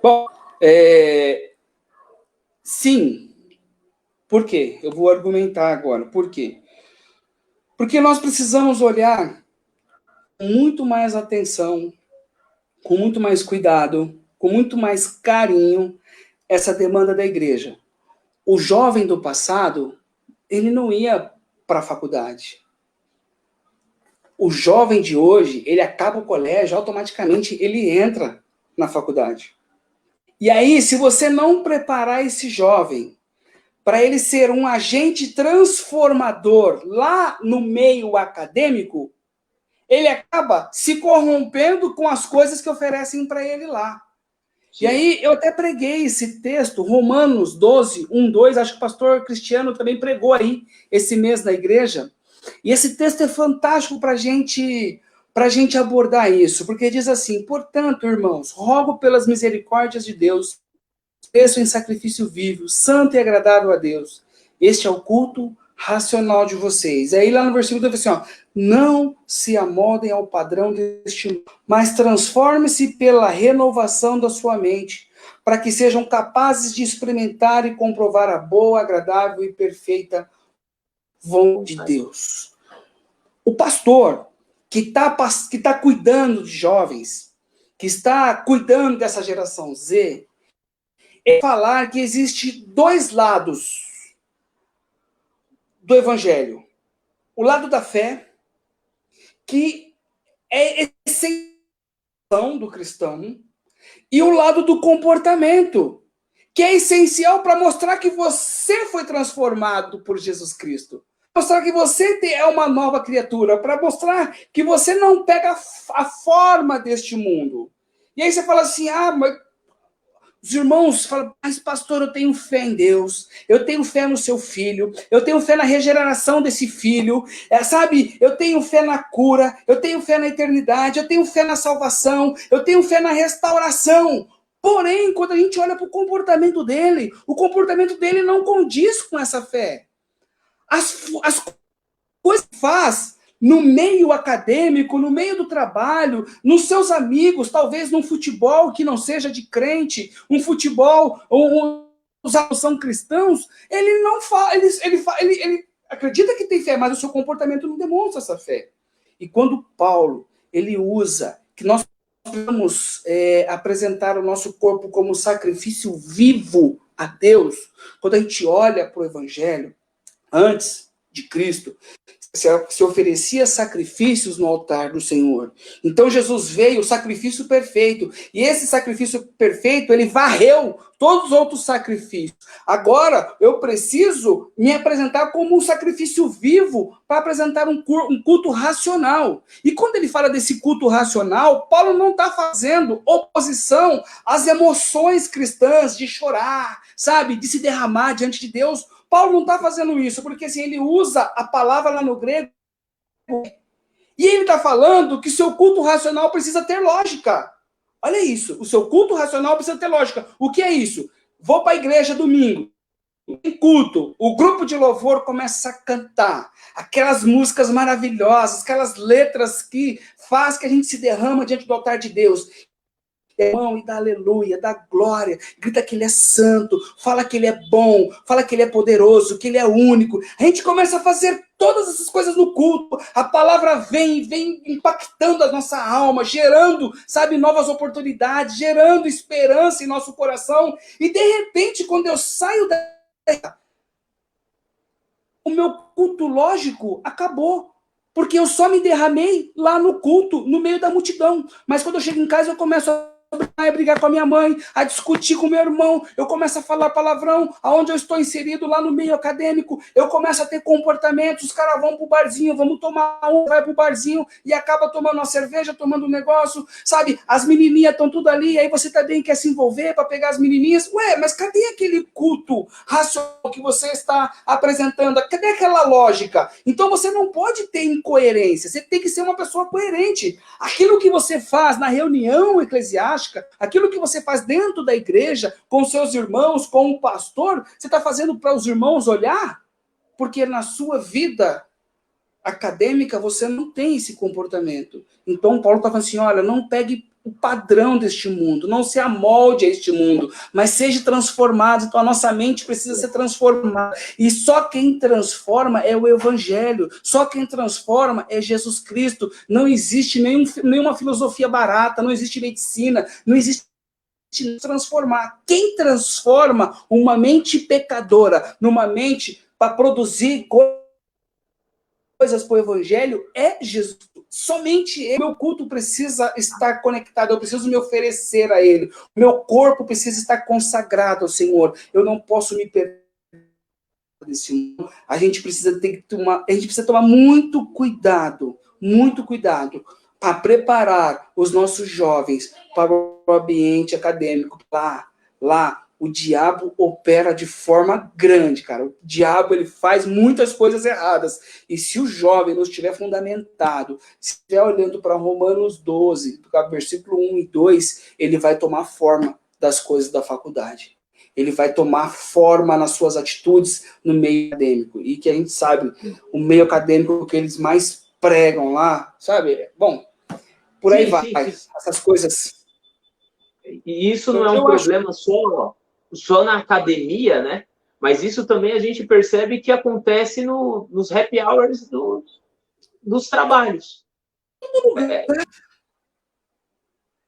Bom, sim. Por quê? Eu vou argumentar agora. Por quê? Porque nós precisamos olhar com muito mais atenção, com muito mais cuidado, com muito mais carinho, essa demanda da igreja. O jovem do passado, ele não ia para a faculdade. O jovem de hoje, ele acaba o colégio, automaticamente ele entra na faculdade. E aí, se você não preparar esse jovem para ele ser um agente transformador lá no meio acadêmico, ele acaba se corrompendo com as coisas que oferecem para ele lá. Sim. E aí, eu até preguei esse texto, Romanos 12, 1, 2, acho que o pastor Cristiano também pregou aí esse mês na igreja, E esse texto é fantástico para a gente abordar isso, porque diz assim: portanto, irmãos, rogo pelas misericórdias de Deus, ofereçam em sacrifício vivo, santo e agradável a Deus. Este é o culto racional de vocês. Aí lá no versículo 2 assim, ó, não se amoldem ao padrão deste mundo, mas transforme-se pela renovação da sua mente, para que sejam capazes de experimentar e comprovar a boa, agradável e perfeita vontade de Deus. O pastor que tá cuidando de jovens, que está cuidando dessa geração Z, é falar que existe dois lados do evangelho. O lado da fé, que é essencial do cristão, e o lado do comportamento, que é essencial para mostrar que você foi transformado por Jesus Cristo. Mostrar que você é uma nova criatura, para mostrar que você não pega a forma deste mundo. E aí você fala assim, mas os irmãos falam, mas pastor, eu tenho fé em Deus, eu tenho fé no seu filho, eu tenho fé na regeneração desse filho, sabe? Eu tenho fé na cura, eu tenho fé na eternidade, eu tenho fé na salvação, eu tenho fé na restauração. Porém, quando a gente olha para o comportamento dele não condiz com essa fé. As coisas que faz no meio acadêmico, no meio do trabalho, nos seus amigos, talvez num futebol que não seja de crente, um futebol, os alunos são cristãos, ele não fala, ele acredita que tem fé, mas o seu comportamento não demonstra essa fé. E quando Paulo, ele usa que nós vamos apresentar o nosso corpo como sacrifício vivo a Deus, quando a gente olha para o Evangelho, antes de Cristo, se oferecia sacrifícios no altar do Senhor. Então Jesus veio, o sacrifício perfeito, e esse sacrifício perfeito, ele varreu todos os outros sacrifícios. Agora, eu preciso me apresentar como um sacrifício vivo para apresentar um culto racional. E quando ele fala desse culto racional, Paulo não está fazendo oposição às emoções cristãs de chorar, sabe, de se derramar diante de Deus. Paulo não está fazendo isso, porque assim, ele usa a palavra lá no grego, e ele está falando que seu culto racional precisa ter lógica. Olha isso, o seu culto racional precisa ter lógica. O que é isso? Vou para a igreja domingo, em culto, o grupo de louvor começa a cantar aquelas músicas maravilhosas, aquelas letras que faz que a gente se derrama diante do altar de Deus. Irmão, e dá aleluia, dá glória, grita que ele é santo, fala que ele é bom, fala que ele é poderoso, que ele é único. A gente começa a fazer todas essas coisas no culto, a palavra vem impactando a nossa alma, gerando, sabe, novas oportunidades, gerando esperança em nosso coração, e de repente, quando eu saio o meu culto lógico acabou. Porque eu só me derramei lá no culto, no meio da multidão. Mas quando eu chego em casa, eu começo a brigar com a minha mãe, a discutir com o meu irmão, eu começo a falar palavrão, aonde eu estou inserido lá no meio acadêmico, eu começo a ter comportamentos, os caras vão pro barzinho, vamos tomar vai pro barzinho, e acaba tomando uma cerveja, tomando um negócio, sabe, as menininhas estão tudo ali, aí você também quer se envolver para pegar as menininhas, mas cadê aquele culto racional que você está apresentando? Cadê aquela lógica? Então você não pode ter incoerência, você tem que ser uma pessoa coerente. Aquilo que você faz na reunião eclesiástica, aquilo que você faz dentro da igreja, com seus irmãos, com o pastor, você está fazendo para os irmãos olhar? Porque na sua vida acadêmica você não tem esse comportamento. Então Paulo está falando assim, olha, não pegue o padrão deste mundo, não se amolde a este mundo, mas seja transformado. Então a nossa mente precisa ser transformada, e só quem transforma é o Evangelho, só quem transforma é Jesus Cristo. Não existe nenhuma filosofia barata, não existe medicina, não existe transformar. Quem transforma uma mente pecadora numa mente para produzir coisas para o Evangelho é Jesus. Somente ele. Meu culto precisa estar conectado, eu preciso me oferecer a ele. O meu corpo precisa estar consagrado ao Senhor. Eu não posso me perder desse mundo. A gente precisa tomar muito cuidado para preparar os nossos jovens para o ambiente acadêmico, lá o diabo opera de forma grande, cara. O diabo, ele faz muitas coisas erradas. E se o jovem não estiver fundamentado, se estiver olhando para Romanos 12, versículo 1 e 2, ele vai tomar forma das coisas da faculdade. Ele vai tomar forma nas suas atitudes no meio acadêmico. E que a gente sabe, o meio acadêmico que eles mais pregam lá, sabe? Bom, por aí vai. Essas coisas. E isso não é um problema só na academia, né? Mas isso também a gente percebe que acontece nos happy hours dos trabalhos.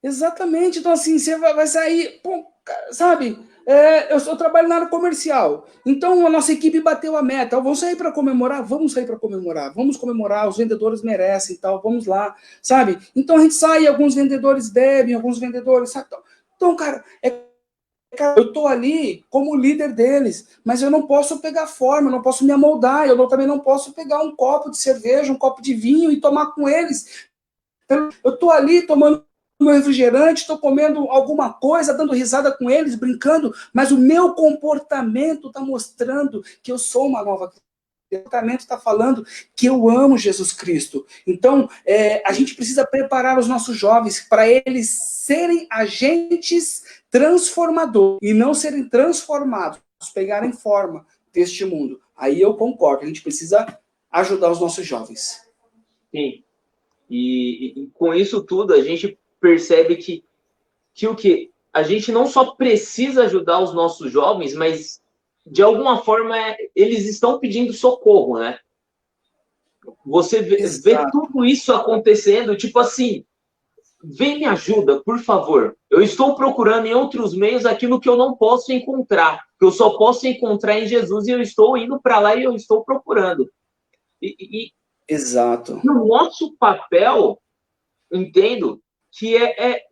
Exatamente. Então, assim, você vai sair, pô, sabe? Eu trabalho na área comercial. Então, a nossa equipe bateu a meta. Vamos sair para comemorar? Vamos sair para comemorar. Vamos comemorar. Os vendedores merecem e tal. Vamos lá, sabe? Então, a gente sai, alguns vendedores bebem, alguns vendedores... Sabe? Então, cara, eu estou ali como líder deles, mas eu não posso pegar forma, eu não posso me amoldar, também não posso pegar um copo de cerveja, um copo de vinho e tomar com eles. Eu estou ali tomando meu refrigerante, estou comendo alguma coisa, dando risada com eles, brincando, mas o meu comportamento está mostrando que eu sou uma nova criatura. O comportamento está falando que eu amo Jesus Cristo. Então, a gente precisa preparar os nossos jovens para eles serem agentes transformadores e não serem transformados, pegarem forma deste mundo. Aí eu concordo, a gente precisa ajudar os nossos jovens. Sim. E com isso tudo, a gente percebe que o que a gente não só precisa ajudar os nossos jovens, mas de alguma forma eles estão pedindo socorro, né? Você vê tudo isso acontecendo, tipo assim, vem me ajuda, por favor. Eu estou procurando em outros meios aquilo que eu não posso encontrar, que eu só posso encontrar em Jesus, e eu estou indo para lá e eu estou procurando. Exato. E o nosso papel, entendo, que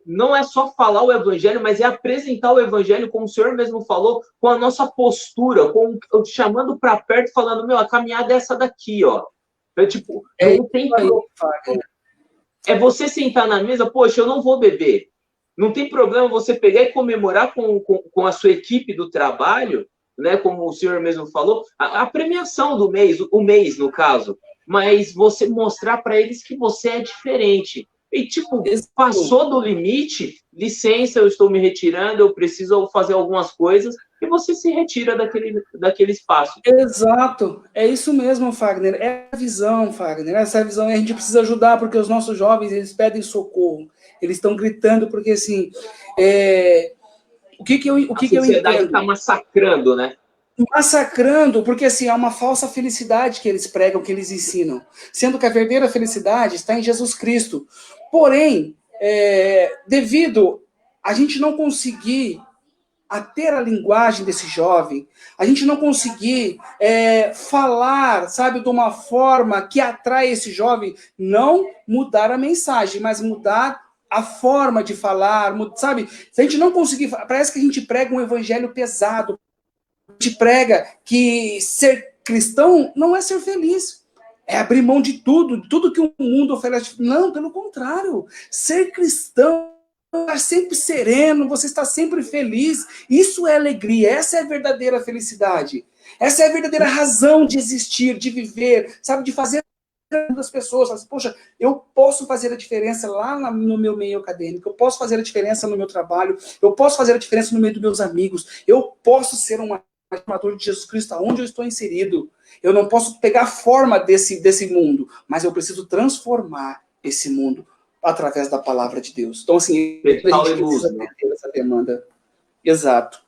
não é só falar o evangelho, mas é apresentar o evangelho, como o senhor mesmo falou, com a nossa postura, chamando para perto, falando, a caminhada é essa daqui, ó. Tipo, não tem problema. É você sentar na mesa, poxa, eu não vou beber. Não tem problema você pegar e comemorar com a sua equipe do trabalho, né, como o senhor mesmo falou, a premiação do mês, o mês, no caso, mas você mostrar para eles que você é diferente. E, tipo, passou do limite, licença, eu estou me retirando, eu preciso fazer algumas coisas, e você se retira daquele espaço. Exato, é isso mesmo, Fagner, é a visão, Fagner, essa visão, a gente precisa ajudar, porque os nossos jovens, eles pedem socorro, eles estão gritando, porque, assim, o que eu entendo? A sociedade está massacrando, né? Massacrando, porque assim, é uma falsa felicidade que eles pregam, que eles ensinam, sendo que a verdadeira felicidade está em Jesus Cristo. Porém, devido a gente não conseguir ter a linguagem desse jovem, a gente não conseguir falar, sabe, de uma forma que atrai esse jovem, não mudar a mensagem, mas mudar a forma de falar, sabe? Se a gente não conseguir, parece que a gente prega um evangelho pesado, a gente prega que ser cristão não é ser feliz, é abrir mão de tudo que o mundo oferece. Não, pelo contrário, ser cristão é estar sempre sereno, você está sempre feliz, isso é alegria, essa é a verdadeira felicidade, essa é a verdadeira razão de existir, de viver, sabe, de fazer das pessoas, sabe? Poxa, eu posso fazer a diferença lá no meu meio acadêmico, eu posso fazer a diferença no meu trabalho, eu posso fazer a diferença no meio dos meus amigos, eu posso ser um amador de Jesus Cristo aonde eu estou inserido. Eu não posso pegar a forma desse mundo, mas eu preciso transformar esse mundo através da palavra de Deus. Então, assim, a gente precisa ter essa demanda. Exato.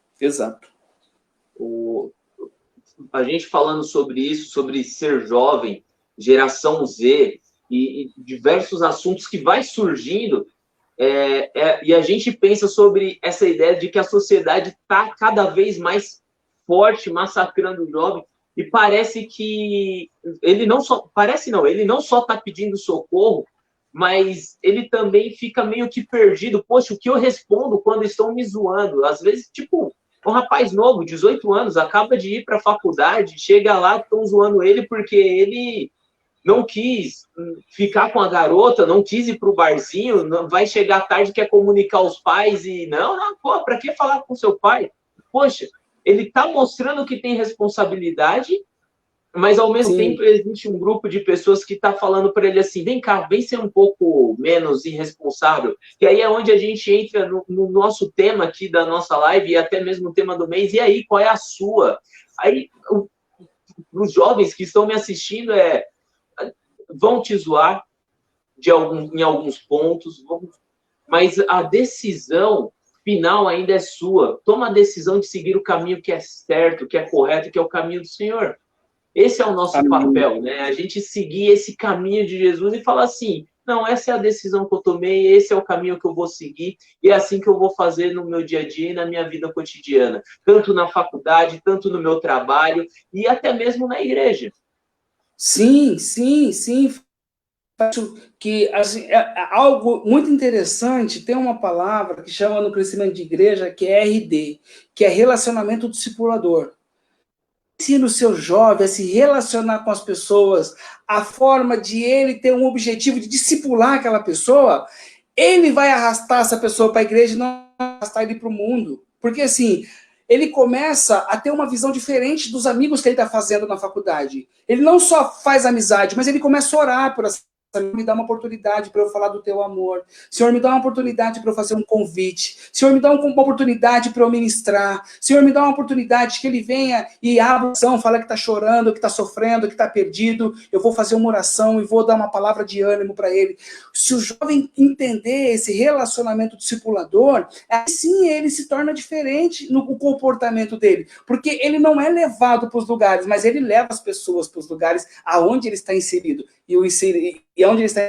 A gente falando sobre isso, sobre ser jovem, geração Z e diversos assuntos que vai surgindo, e a gente pensa sobre essa ideia de que a sociedade está cada vez mais forte, massacrando o jovem, e parece que ele não só está pedindo socorro, mas ele também fica meio que perdido. Poxa, o que eu respondo quando estão me zoando? Às vezes, tipo, um rapaz novo, 18 anos, acaba de ir para a faculdade, chega lá, estão zoando ele porque ele não quis ficar com a garota, não quis ir para o barzinho, vai chegar tarde, quer comunicar aos pais e... Não, pô, para que falar com seu pai? poxa, ele está mostrando que tem responsabilidade, mas ao mesmo tempo existe um grupo de pessoas que está falando para ele assim, vem cá, vem ser um pouco menos irresponsável, que aí é onde a gente entra no nosso tema aqui da nossa live, e até mesmo o tema do mês, e aí, qual é a sua? Aí, os jovens que estão me assistindo vão te zoar em alguns pontos, mas a decisão final ainda é sua. Toma a decisão de seguir o caminho que é certo, que é correto, que é o caminho do Senhor. Esse é o nosso papel, né? A gente seguir esse caminho de Jesus e falar assim, não, essa é a decisão que eu tomei, esse é o caminho que eu vou seguir, e é assim que eu vou fazer no meu dia a dia e na minha vida cotidiana, tanto na faculdade, tanto no meu trabalho, e até mesmo na igreja. Sim. Acho que assim, é algo muito interessante, tem uma palavra que chama no crescimento de igreja, que é RD, que é relacionamento discipulador. Ensina o seu jovem a se relacionar com as pessoas, a forma de ele ter um objetivo de discipular aquela pessoa, ele vai arrastar essa pessoa para a igreja e não arrastar ele para o mundo. Porque assim, ele começa a ter uma visão diferente dos amigos que ele está fazendo na faculdade. Ele não só faz amizade, mas ele começa a orar por essa. Senhor, me dá uma oportunidade para eu falar do teu amor. Senhor, me dá uma oportunidade para eu fazer um convite. Senhor, me dá uma oportunidade para eu ministrar. Senhor, me dá uma oportunidade que ele venha e abra o coração, fala que está chorando, que está sofrendo, que está perdido. Eu vou fazer uma oração e vou dar uma palavra de ânimo para ele. Se o jovem entender esse relacionamento discipulador, aí sim ele se torna diferente no comportamento dele. Porque ele não é levado para os lugares, mas ele leva as pessoas para os lugares aonde ele está inserido. E onde ele está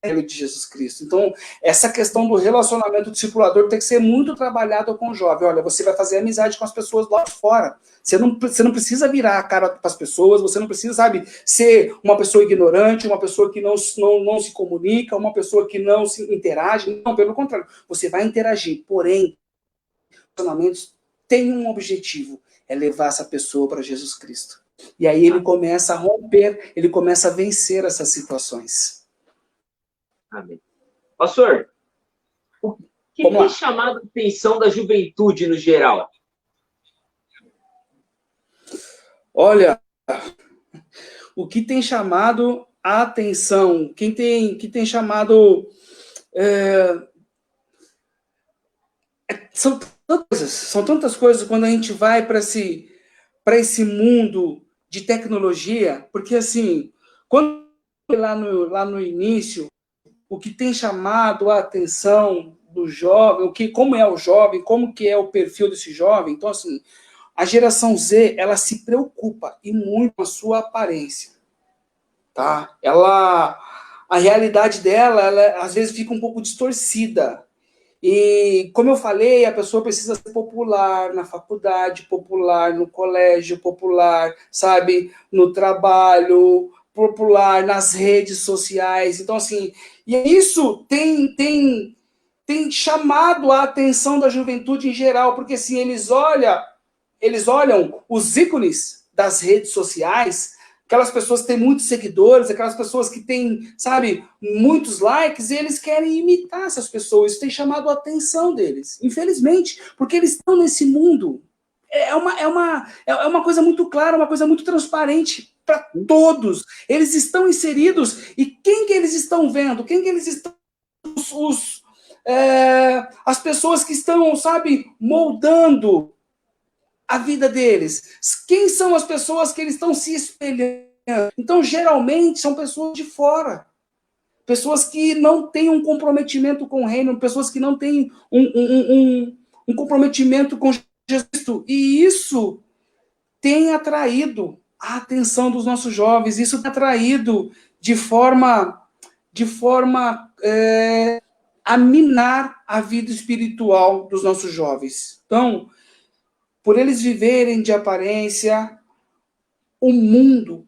de Jesus Cristo. Então, essa questão do relacionamento discipulador tem que ser muito trabalhada com o jovem. Olha, você vai fazer amizade com as pessoas lá fora. Você não precisa virar a cara para as pessoas, você não precisa, sabe, ser uma pessoa ignorante, uma pessoa que não se comunica, uma pessoa que não se interage. Não, pelo contrário, você vai interagir. Porém, relacionamentos têm um objetivo, é levar essa pessoa para Jesus Cristo. E aí ele começa a romper, ele começa a vencer essas situações. Amém. Pastor, o que tem chamado a atenção da juventude no geral? Olha, o que tem chamado a atenção, que tem chamado... São tantas coisas quando a gente vai para esse mundo de tecnologia, porque assim, quando lá no início, o que tem chamado a atenção do jovem, como é o jovem, como que é o perfil desse jovem. Então, assim, a geração Z, ela se preocupa e muito com a sua aparência, tá? A realidade dela, ela às vezes fica um pouco distorcida. E, como eu falei, a pessoa precisa ser popular na faculdade, popular no colégio, popular, sabe, no trabalho, popular nas redes sociais. Então, assim, e isso tem chamado a atenção da juventude em geral, porque, assim, eles olham os ícones das redes sociais, aquelas pessoas que têm muitos seguidores, aquelas pessoas que têm, sabe, muitos likes, e eles querem imitar essas pessoas. Isso tem chamado a atenção deles, infelizmente, porque eles estão nesse mundo. É uma coisa muito clara, uma coisa muito transparente para todos. Eles estão inseridos, e quem que eles estão vendo? Quem que eles estão... as pessoas que estão, sabe, moldando a vida deles. Quem são as pessoas que eles estão se espelhando? Então, geralmente, são pessoas de fora. Pessoas que não têm um comprometimento com o reino, pessoas que não têm um comprometimento com Jesus. E isso tem atraído a atenção dos nossos jovens, isso tem atraído de forma a minar a vida espiritual dos nossos jovens. Então, por eles viverem de aparência, o mundo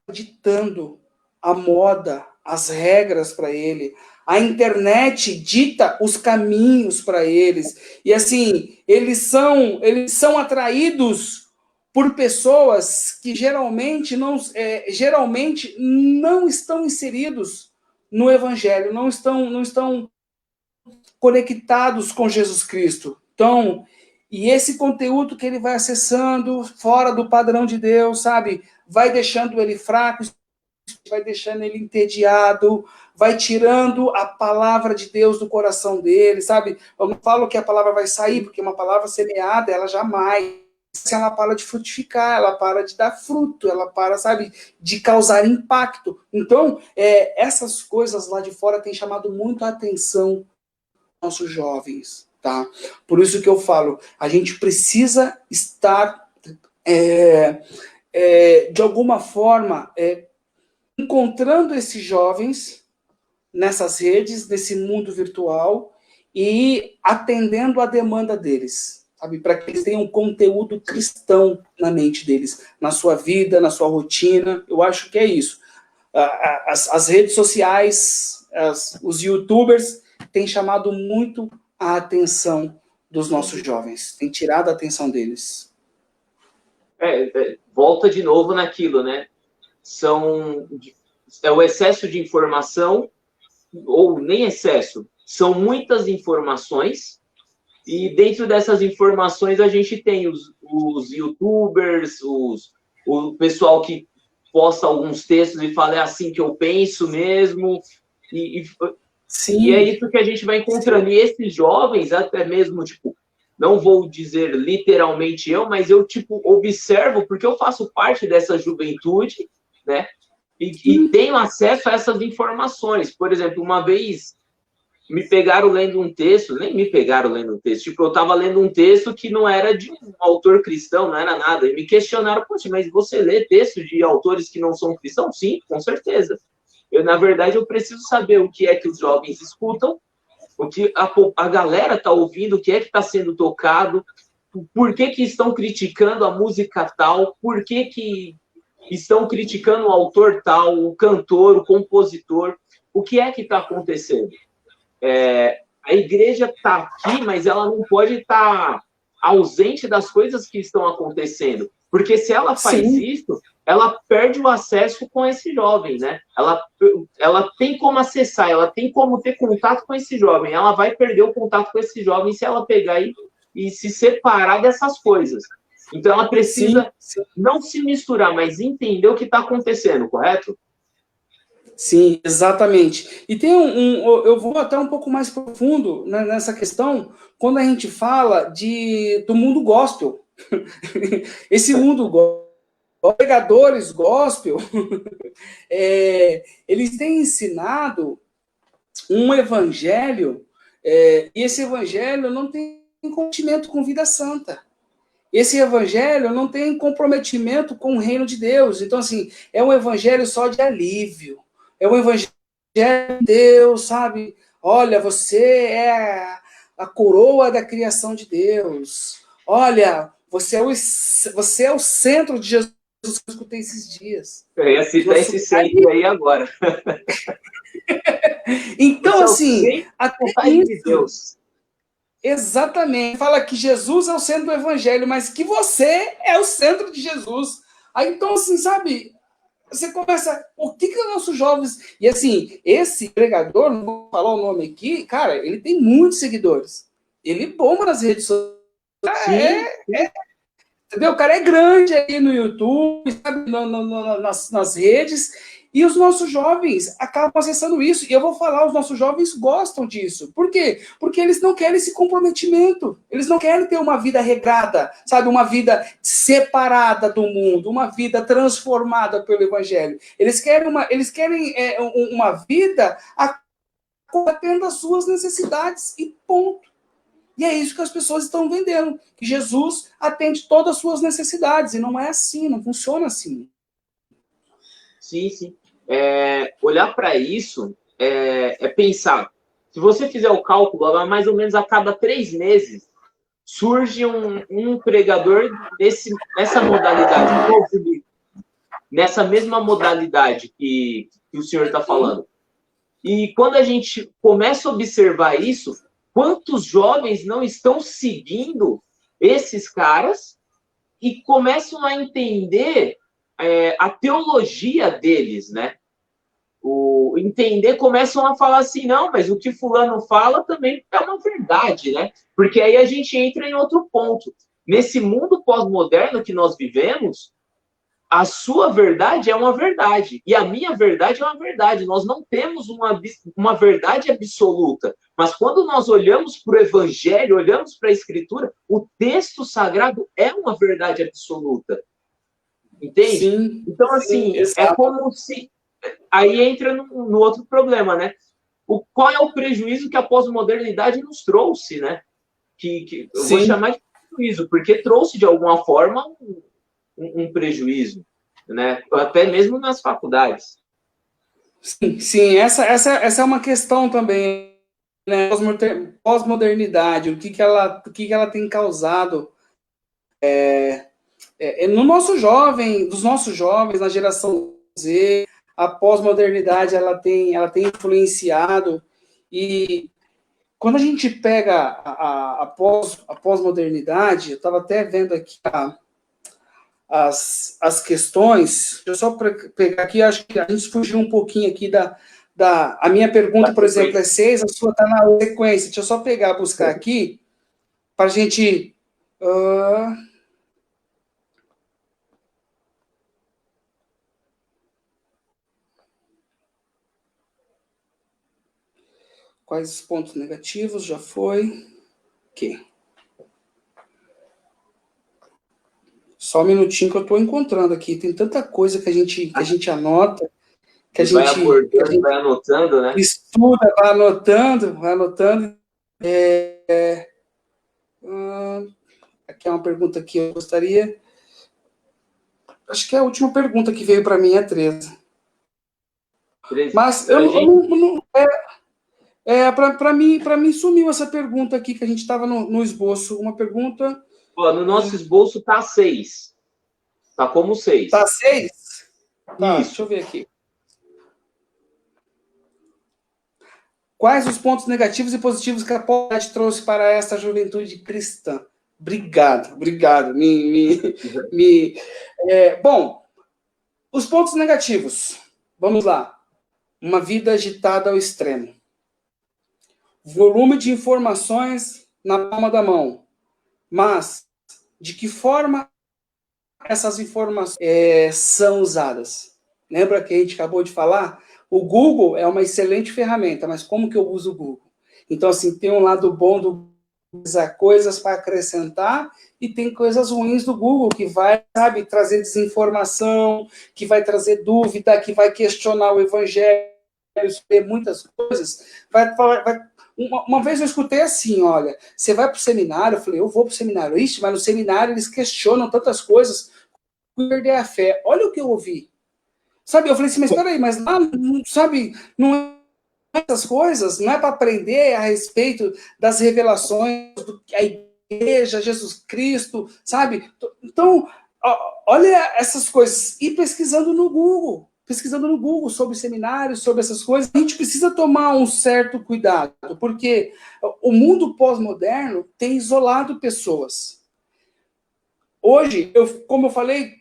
ditando a moda, as regras para ele. A internet dita os caminhos para eles. E assim, eles são atraídos por pessoas que geralmente não estão inseridos no Evangelho, não estão conectados com Jesus Cristo. Então, E esse conteúdo que ele vai acessando, fora do padrão de Deus, sabe? Vai deixando ele fraco, vai deixando ele entediado, vai tirando a palavra de Deus do coração dele, sabe? Eu não falo que a palavra vai sair, porque uma palavra semeada, ela jamais, ela para de frutificar, ela para de dar fruto, ela para, sabe, de causar impacto. Então, essas coisas lá de fora têm chamado muito a atenção dos nossos jovens, tá? Por isso que eu falo, a gente precisa estar, de alguma forma, encontrando esses jovens nessas redes, nesse mundo virtual, e atendendo a demanda deles, sabe? Para que eles tenham um conteúdo cristão na mente deles, na sua vida, na sua rotina. Eu acho que é isso. As redes sociais, os youtubers têm chamado muito a atenção dos nossos jovens, têm tirado a atenção deles. Volta de novo naquilo, né? É o excesso de informação, ou nem excesso, são muitas informações, e dentro dessas informações a gente tem os youtubers, o pessoal que posta alguns textos e fala, é assim que eu penso mesmo, e é isso que a gente vai encontrando. Sim. E esses jovens, até mesmo, tipo, não vou dizer literalmente eu, mas eu, tipo, observo, porque eu faço parte dessa juventude, né? E tenho acesso a essas informações. Por exemplo, uma vez me pegaram lendo um texto, nem me pegaram lendo um texto, tipo, eu estava lendo um texto que não era de um autor cristão, não era nada, e me questionaram, poxa, mas você lê textos de autores que não são cristãos? Sim, com certeza. Na verdade, eu preciso saber o que é que os jovens escutam, o que a galera está ouvindo, o que é que está sendo tocado, por que estão criticando a música tal, por que estão criticando o autor tal, o cantor, o compositor, o que é que está acontecendo? A igreja está aqui, mas ela não pode estar ausente das coisas que estão acontecendo, porque se ela faz isso, ela perde o acesso com esse jovem, né? Ela tem como acessar, ela tem como ter contato com esse jovem, ela vai perder o contato com esse jovem se ela pegar e se separar dessas coisas. Então, ela precisa não se misturar, mas entender o que está acontecendo, correto? Sim, exatamente. E tem eu vou até um pouco mais profundo, né, nessa questão, quando a gente fala do mundo gospel. Esse mundo gospel, pregadores gospel, eles têm ensinado um evangelho, e esse evangelho não tem comprometimento com vida santa. Esse evangelho não tem comprometimento com o reino de Deus. Então, assim, é um evangelho só de alívio. É um evangelho de Deus, sabe? Olha, você é a coroa da criação de Deus. Olha, você é o centro de Jesus que eu escutei esses dias. Eu ia citar esse centro aí agora. Então, assim, até isso... de Deus. Exatamente. Fala que Jesus é o centro do evangelho, mas que você é o centro de Jesus. Aí, então, assim, sabe... Você começa, o que os nossos jovens... E assim, esse pregador, não vou falar o nome aqui, cara, ele tem muitos seguidores. Ele bomba nas redes sociais. Entendeu? O cara é grande aí no YouTube, sabe? Nas redes. E os nossos jovens acabam acessando isso. E eu vou falar, os nossos jovens gostam disso. Por quê? Porque eles não querem esse comprometimento. Eles não querem ter uma vida regrada, sabe? Uma vida separada do mundo, uma vida transformada pelo Evangelho. Eles querem uma vida atendendo às suas necessidades e ponto. E é isso que as pessoas estão vendendo. Que Jesus atende todas as suas necessidades. E não é assim, não funciona assim. Sim. Olhar para isso é pensar. Se você fizer o cálculo, mais ou menos a cada 3 meses surge um pregador nessa modalidade, nessa mesma modalidade que o senhor está falando. E quando a gente começa a observar isso, quantos jovens não estão seguindo esses caras e começam a entender a teologia deles, né? entender, começam a falar assim, não, mas o que fulano fala também é uma verdade, né? Porque aí a gente entra em outro ponto. Nesse mundo pós-moderno que nós vivemos, a sua verdade é uma verdade e a minha verdade é uma verdade. Nós não temos uma verdade absoluta, mas quando nós olhamos para o Evangelho, olhamos para a Escritura, o texto sagrado é uma verdade absoluta. Entende? Sim, Então, sim, assim, é exato. como se... Aí entra no outro problema, né? Qual é o prejuízo que a pós-modernidade nos trouxe, né? Que eu vou Sim. chamar de prejuízo, porque trouxe, de alguma forma, um prejuízo, né? Até mesmo nas faculdades. Sim, sim, essa é uma questão também, né? Pós-modernidade, o que que ela tem causado no nosso jovem, dos nossos jovens, na geração Z, a pós-modernidade ela tem influenciado, e quando a gente pega a pós-modernidade, eu estava até vendo aqui as questões, deixa eu só pegar aqui, acho que a gente fugiu um pouquinho aqui a minha pergunta, por exemplo, é 6, a sua está na sequência, deixa eu só pegar, buscar aqui, para a gente... quais os pontos negativos? Já foi. Aqui. Só um minutinho que eu estou encontrando aqui. Tem tanta coisa que a gente anota, que a E vai gente, que a abordando, gente vai anotando, né? estuda, vai anotando, vai anotando. Aqui é uma pergunta que eu gostaria. Acho que é a última pergunta que veio para mim é 13. Mas eu A gente, não para mim sumiu essa pergunta aqui que a gente estava no esboço. Uma pergunta. ó, no nosso esboço tá 6. Tá como 6. Tá 6? Tá, deixa eu Isso. ver aqui. Quais os pontos negativos e positivos que a pós trouxe para essa juventude cristã? Obrigado, obrigado. Bom, os pontos negativos. Vamos lá. Uma vida agitada ao extremo. Volume de informações na palma da mão. Mas, de que forma essas informações são usadas? Lembra que a gente acabou de falar? O Google é uma excelente ferramenta, mas como que eu uso o Google? Então, assim, tem um lado bom do coisas para acrescentar e tem coisas ruins do Google que vai, sabe, trazer desinformação, que vai trazer dúvida, que vai questionar o evangelho, muitas coisas. Uma vez eu escutei assim, olha, você vai para o seminário? Eu falei, eu vou para o seminário. Ixi, mas no seminário eles questionam tantas coisas, perder a fé. Olha o que eu ouvi. Sabe, eu falei assim, mas peraí, mas lá, sabe, não é essas coisas, não é para aprender a respeito das revelações do que a igreja, Jesus Cristo, sabe? Então, olha essas coisas. E pesquisando no Google sobre seminários, sobre essas coisas, a gente precisa tomar um certo cuidado, porque o mundo pós-moderno tem isolado pessoas. Hoje, como eu falei,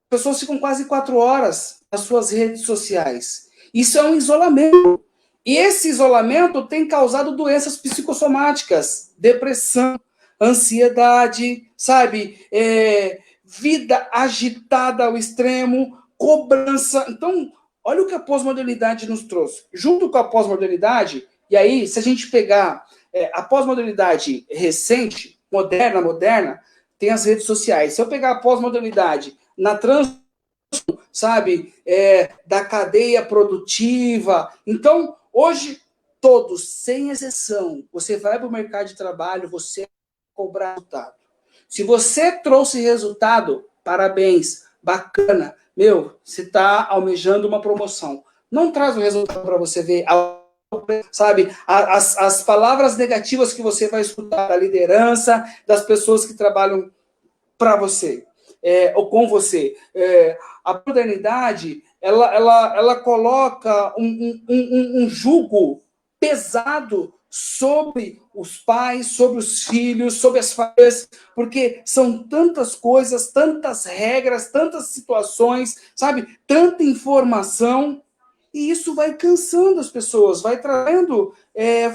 pessoas ficam quase 4 horas nas suas redes sociais. Isso é um isolamento. E esse isolamento tem causado doenças psicossomáticas, depressão, ansiedade, sabe? Vida agitada ao extremo, cobrança. Então, olha o que a pós-modernidade nos trouxe. Junto com a pós-modernidade, e aí, se a gente pegar a pós-modernidade recente, moderna, tem as redes sociais. Se eu pegar a pós-modernidade na sabe, da cadeia produtiva. Então, hoje, todos, sem exceção, você vai para o mercado de trabalho, você cobrar resultado. Se você trouxe resultado, parabéns, bacana, você está almejando uma promoção. Não traz o resultado para você ver, sabe, as palavras negativas que você vai escutar da liderança, das pessoas que trabalham para você, ou com você. A modernidade, ela coloca um jugo pesado sobre os pais, sobre os filhos, sobre as famílias, porque são tantas coisas, tantas regras, tantas situações, sabe? Tanta informação, E isso vai cansando as pessoas, vai trazendo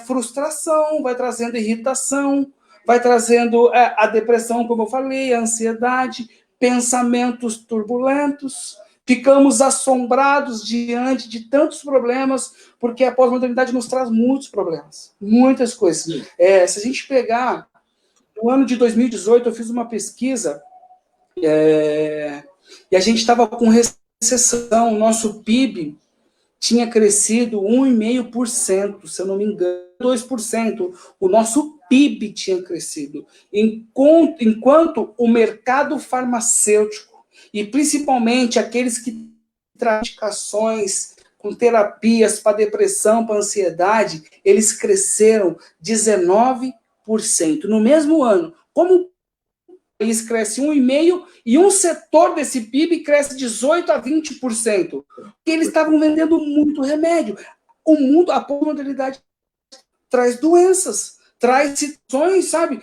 frustração, vai trazendo irritação, vai trazendo a depressão, como eu falei, a ansiedade, pensamentos turbulentos. Ficamos assombrados diante de tantos problemas, porque a pós-modernidade nos traz muitos problemas, muitas coisas. Se a gente pegar, no ano de 2018, eu fiz uma pesquisa, e a gente estava com recessão, o nosso PIB tinha crescido 1,5%, se eu não me engano, 2%. O nosso PIB tinha crescido, enquanto o mercado farmacêutico, e principalmente aqueles que trazem medicações com terapias para depressão, para ansiedade, eles cresceram 19%. No mesmo ano, como o país cresce 1,5% e um setor desse PIB cresce 18% a 20%, porque eles estavam vendendo muito remédio. O mundo, a pós-modernidade traz doenças, traz situações, sabe?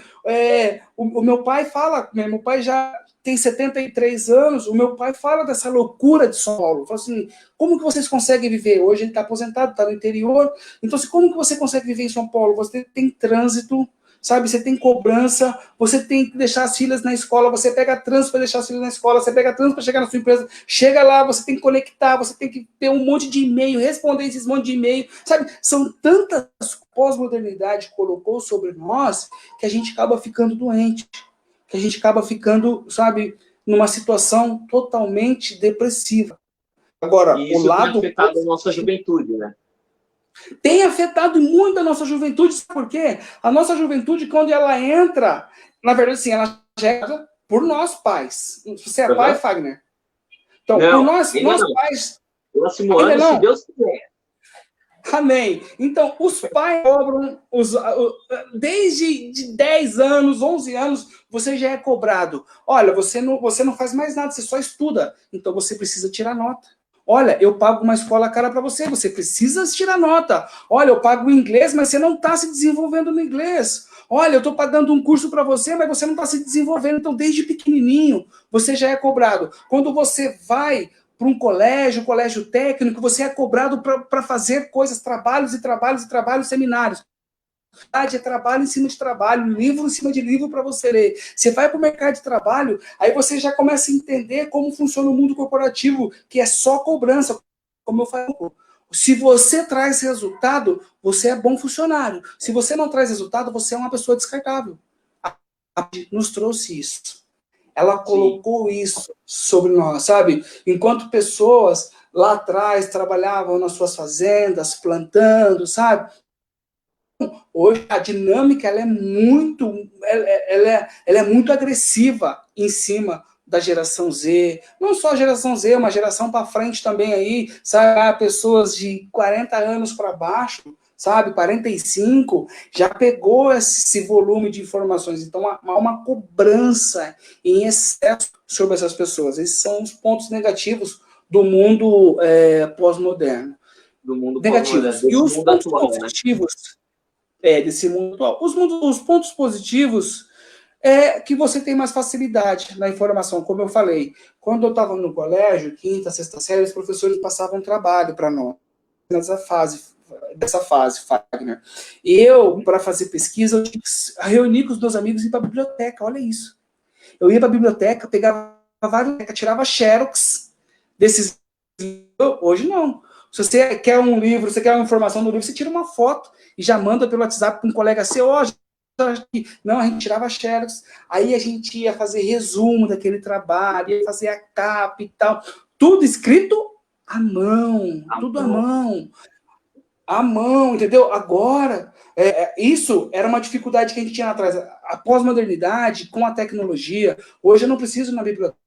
O meu pai fala, meu pai já tem 73 anos, o meu pai fala dessa loucura de São Paulo. Fala assim, como que vocês conseguem viver? Hoje ele está aposentado, está no interior. Então, como que você consegue viver em São Paulo? Você tem trânsito, sabe? Você tem cobrança, você tem que deixar as filhas na escola, você pega trânsito para deixar as filhas na escola, você pega trânsito para chegar na sua empresa, chega lá, você tem que conectar, você tem que ter um monte de e-mail, responder esses monte de e-mail, sabe? São tantas pós-modernidade que colocou sobre nós que a gente acaba ficando doente, que a gente acaba ficando, sabe, numa situação totalmente depressiva. Agora, e isso tem afetado a nossa juventude, né? Tem afetado muito a nossa juventude, sabe por quê? A nossa juventude, quando ela entra, na verdade, assim, ela chega por nós pais. Você é pai, Fagner? Então, não, por nós não. pais... Próximo ano, se Deus quiser. Amém. Então, os pais cobram, desde de 10 anos, 11 anos, você já é cobrado. Olha, você não faz mais nada, você só estuda. Então, você precisa tirar nota. Olha, eu pago uma escola cara para você, você precisa tirar nota. Olha, eu pago o inglês, mas você não está se desenvolvendo no inglês. Olha, eu estou pagando um curso para você, mas você não está se desenvolvendo. Então, desde pequenininho, você já é cobrado. Quando você vai para um colégio técnico, você é cobrado para fazer coisas, trabalhos e trabalhos e trabalhos, seminários. É trabalho em cima de trabalho, livro em cima de livro para você ler. Você vai para o mercado de trabalho, aí você já começa a entender como funciona o mundo corporativo, que é só cobrança. Como eu falo, se você traz resultado, você é bom funcionário. Se você não traz resultado, você é uma pessoa descartável. A nos trouxe isso. Ela colocou isso sobre nós, sabe? Enquanto pessoas lá atrás trabalhavam nas suas fazendas, plantando, sabe? Hoje a dinâmica ela é muito agressiva em cima da geração Z, não só a geração Z, uma geração para frente também aí, sabe, pessoas de 40 anos para baixo, sabe, 45, já pegou esse volume de informações, então há uma cobrança em excesso sobre essas pessoas. Esses são os pontos negativos do mundo pós-moderno. Do mundo negativos. E os pontos positivos, né? Desse mundo atual. Os pontos positivos é que você tem mais facilidade na informação, como eu falei. Quando eu estava no colégio, quinta, sexta série, os professores passavam trabalho para nós, dessa fase, Fagner. Eu, para fazer pesquisa, eu tinha que reunir com os meus amigos e ir para a biblioteca, olha isso. Eu ia para a biblioteca, pegava vários, tirava xerox desses livros. Hoje não. Se você quer um livro, você quer uma informação do livro, você tira uma foto e já manda pelo WhatsApp para um colega seu, não, a gente tirava xerox, aí a gente ia fazer resumo daquele trabalho, ia fazer a capa e tal, tudo escrito à mão, tudo à mão, entendeu? Agora, isso era uma dificuldade que a gente tinha lá atrás, a pós-modernidade, com a tecnologia, hoje eu não preciso ir na biblioteca,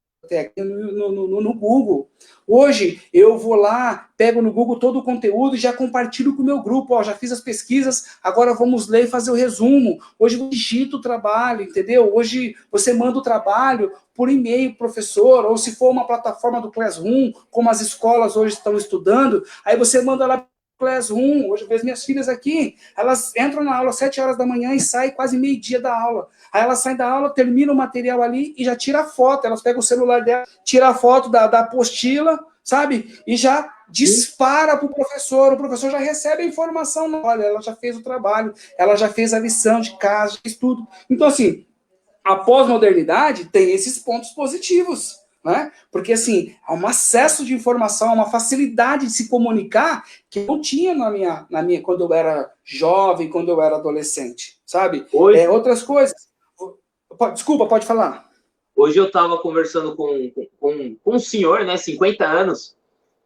no Google. Hoje, eu vou lá, pego no Google todo o conteúdo e já compartilho com o meu grupo. Ó, já fiz as pesquisas, agora vamos ler e fazer o resumo. Hoje eu digito o trabalho, entendeu? Hoje você manda o trabalho por e-mail, professor, ou se for uma plataforma do Classroom, como as escolas hoje estão estudando, aí você manda lá Classroom. Hoje eu vejo minhas filhas aqui, elas entram na aula às 7 horas da manhã e saem quase meio-dia da aula. Aí elas saem da aula, terminam o material ali e já tira a foto. Elas pegam o celular dela, tira a foto da apostila, sabe? E já dispara para o professor já recebe a informação, olha, ela já fez o trabalho, ela já fez a lição de casa, já fez tudo. Então, assim, a pós-modernidade tem esses pontos positivos, né? Porque, assim, há um acesso de informação, uma facilidade de se comunicar que eu não tinha quando eu era jovem, quando eu era adolescente, sabe? Hoje, Outras coisas. Desculpa, pode falar. hoje eu estava conversando com um senhor, né, 50 anos,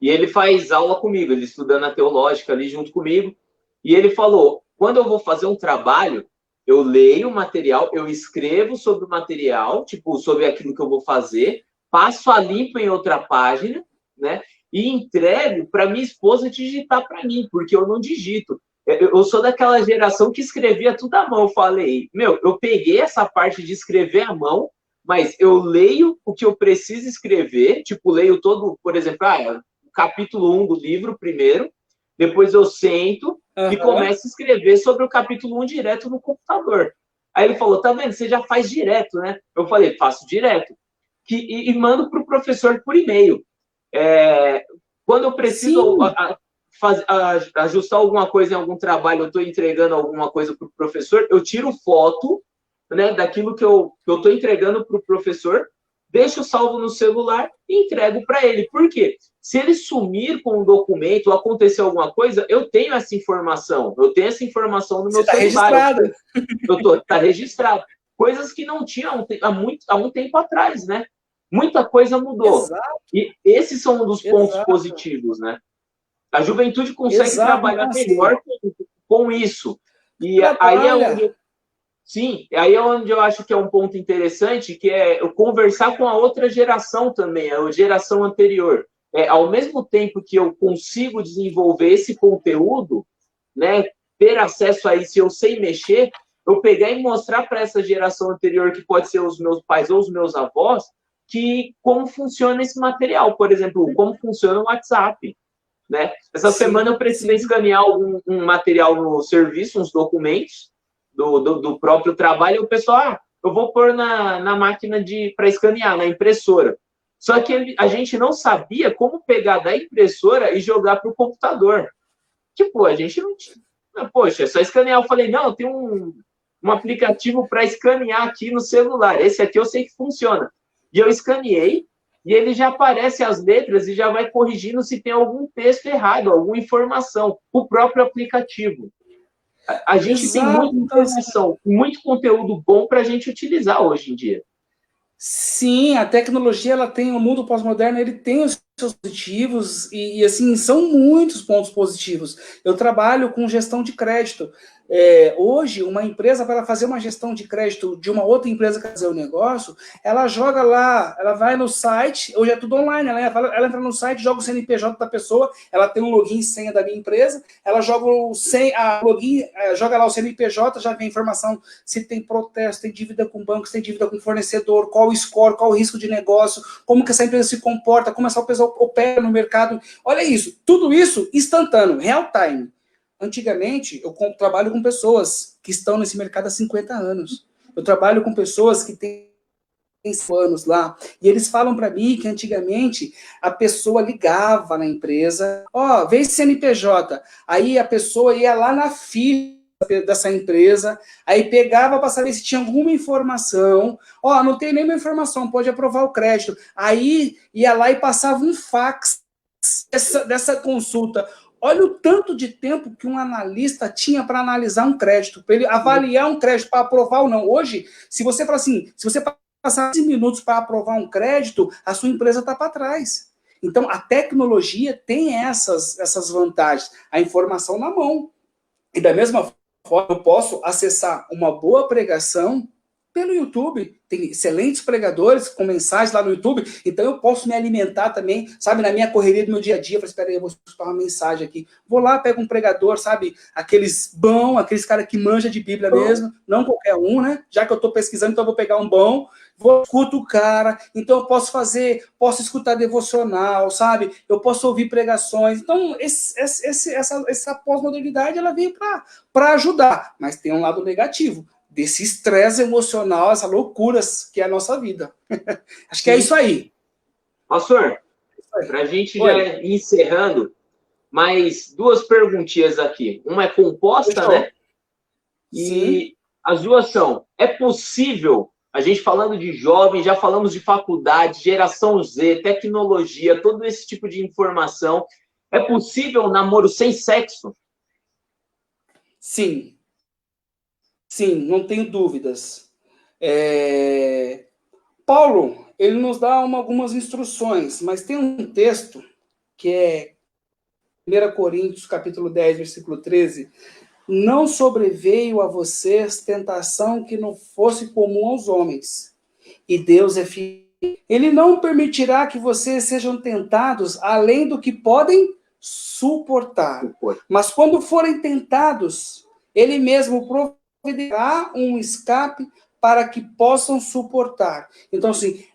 e ele faz aula comigo, ele estudando a teológica ali junto comigo, e ele falou, quando eu vou fazer um trabalho, eu leio o material, eu escrevo sobre o material, tipo, sobre aquilo que eu vou fazer, passo a limpo em outra página, né, e entrego para minha esposa digitar para mim, porque eu não digito. Eu sou daquela geração que escrevia tudo à mão. Eu falei, meu, eu peguei essa parte de escrever à mão, mas eu leio o que eu preciso escrever, tipo, leio todo, por exemplo, o capítulo 1 do livro primeiro, depois eu sento e começo a escrever sobre o capítulo 1 direto no computador. Aí ele falou, tá vendo, você já faz direto, né? Eu falei, faço direto. E mando para o professor por e-mail. Quando eu preciso ajustar alguma coisa em algum trabalho, eu estou entregando alguma coisa para o professor, eu tiro foto, né, daquilo que eu estou entregando para o professor, deixo salvo no celular e entrego para ele. Por quê? Se ele sumir com um documento ou acontecer alguma coisa, eu tenho essa informação. Eu tenho essa informação no meu celular. Registrado. Está registrado. Coisas que não tinham há um tempo atrás, né? Muita coisa mudou. Exato. E esses são um dos pontos positivos, né? A juventude consegue trabalhar melhor com isso. E aí é onde sim, aí é onde eu acho que é um ponto interessante, que é eu conversar com a outra geração também, a geração anterior. Ao mesmo tempo que eu consigo desenvolver esse conteúdo, né, ter acesso a isso, eu sei mexer, eu pegar e mostrar para essa geração anterior, que pode ser os meus pais ou os meus avós, que como funciona esse material. Por exemplo, como funciona o WhatsApp. Né? Essa semana eu precisei escanear um material no serviço, uns documentos do próprio trabalho, e o pessoal, eu vou pôr na máquina para escanear, na impressora. Só que a gente não sabia como pegar da impressora e jogar para o computador. Tipo, a gente não tinha. Poxa, é só escanear. Eu falei, não, tem um aplicativo para escanear aqui no celular. Esse aqui eu sei que funciona. E eu escaneei, e ele já aparece as letras e já vai corrigindo se tem algum texto errado, alguma informação, o próprio aplicativo. A gente tem muita informação, muito conteúdo bom para a gente utilizar hoje em dia. Sim, a tecnologia, ela tem, o mundo pós-moderno, ele tem os seus positivos e, assim, são muitos pontos positivos. Eu trabalho com gestão de crédito. Hoje, uma empresa, para fazer uma gestão de crédito de uma outra empresa que fazer o negócio, ela joga lá, ela vai no site, hoje é tudo online, ela entra no site, joga o CNPJ da pessoa, ela tem um login e senha da minha empresa, ela joga joga lá o CNPJ, já vem a informação se tem protesto, tem dívida com banco, se tem dívida com fornecedor, qual o score, qual o risco de negócio, como que essa empresa se comporta, como essa empresa opera no mercado. Olha isso, tudo isso instantâneo, real time. Antigamente, eu trabalho com pessoas que estão nesse mercado há 50 anos. Eu trabalho com pessoas que têm 5 anos lá, e eles falam para mim que antigamente a pessoa ligava na empresa, vê esse CNPJ, aí a pessoa ia lá na fila dessa empresa, aí pegava para saber se tinha alguma informação, não tem nenhuma informação, pode aprovar o crédito, aí ia lá e passava um fax dessa consulta. Olha o tanto de tempo que um analista tinha para analisar um crédito, para ele avaliar um crédito, para aprovar ou não. Hoje, se você fala assim, se você passar 15 minutos para aprovar um crédito, a sua empresa está para trás. Então, a tecnologia tem essas vantagens, a informação na mão. E da mesma forma, eu posso acessar uma boa pregação pelo YouTube. Tem excelentes pregadores com mensagens lá no YouTube, então eu posso me alimentar também, sabe, na minha correria do meu dia a dia. Eu falei, espera aí, eu vou escutar uma mensagem aqui. Vou lá, pego um pregador, sabe, aqueles caras que manjam de Bíblia mesmo, não qualquer um, né? Já que eu estou pesquisando, então eu vou pegar um bom, escuto o cara, então eu posso escutar devocional, sabe? Eu posso ouvir pregações. Então, essa pós-modernidade, ela veio para ajudar, mas tem um lado negativo desse estresse emocional, essa loucura que é a nossa vida. Acho que é isso aí. Pastor, para a gente já ir encerrando, mais duas perguntinhas aqui. Uma é composta, né? E Sim. as duas são: é possível, a gente falando de jovens, já falamos de faculdade, geração Z, tecnologia, todo esse tipo de informação, é possível um namoro sem sexo? Sim. Sim, não tenho dúvidas. Paulo, ele nos dá algumas instruções, mas tem um texto que é 1 Coríntios, capítulo 10, versículo 13. Não sobreveio a vocês tentação que não fosse comum aos homens. E Deus é fiel. Ele não permitirá que vocês sejam tentados além do que podem suportar. Mas quando forem tentados, Ele mesmo providenciará um escape para que possam suportar. Então, assim,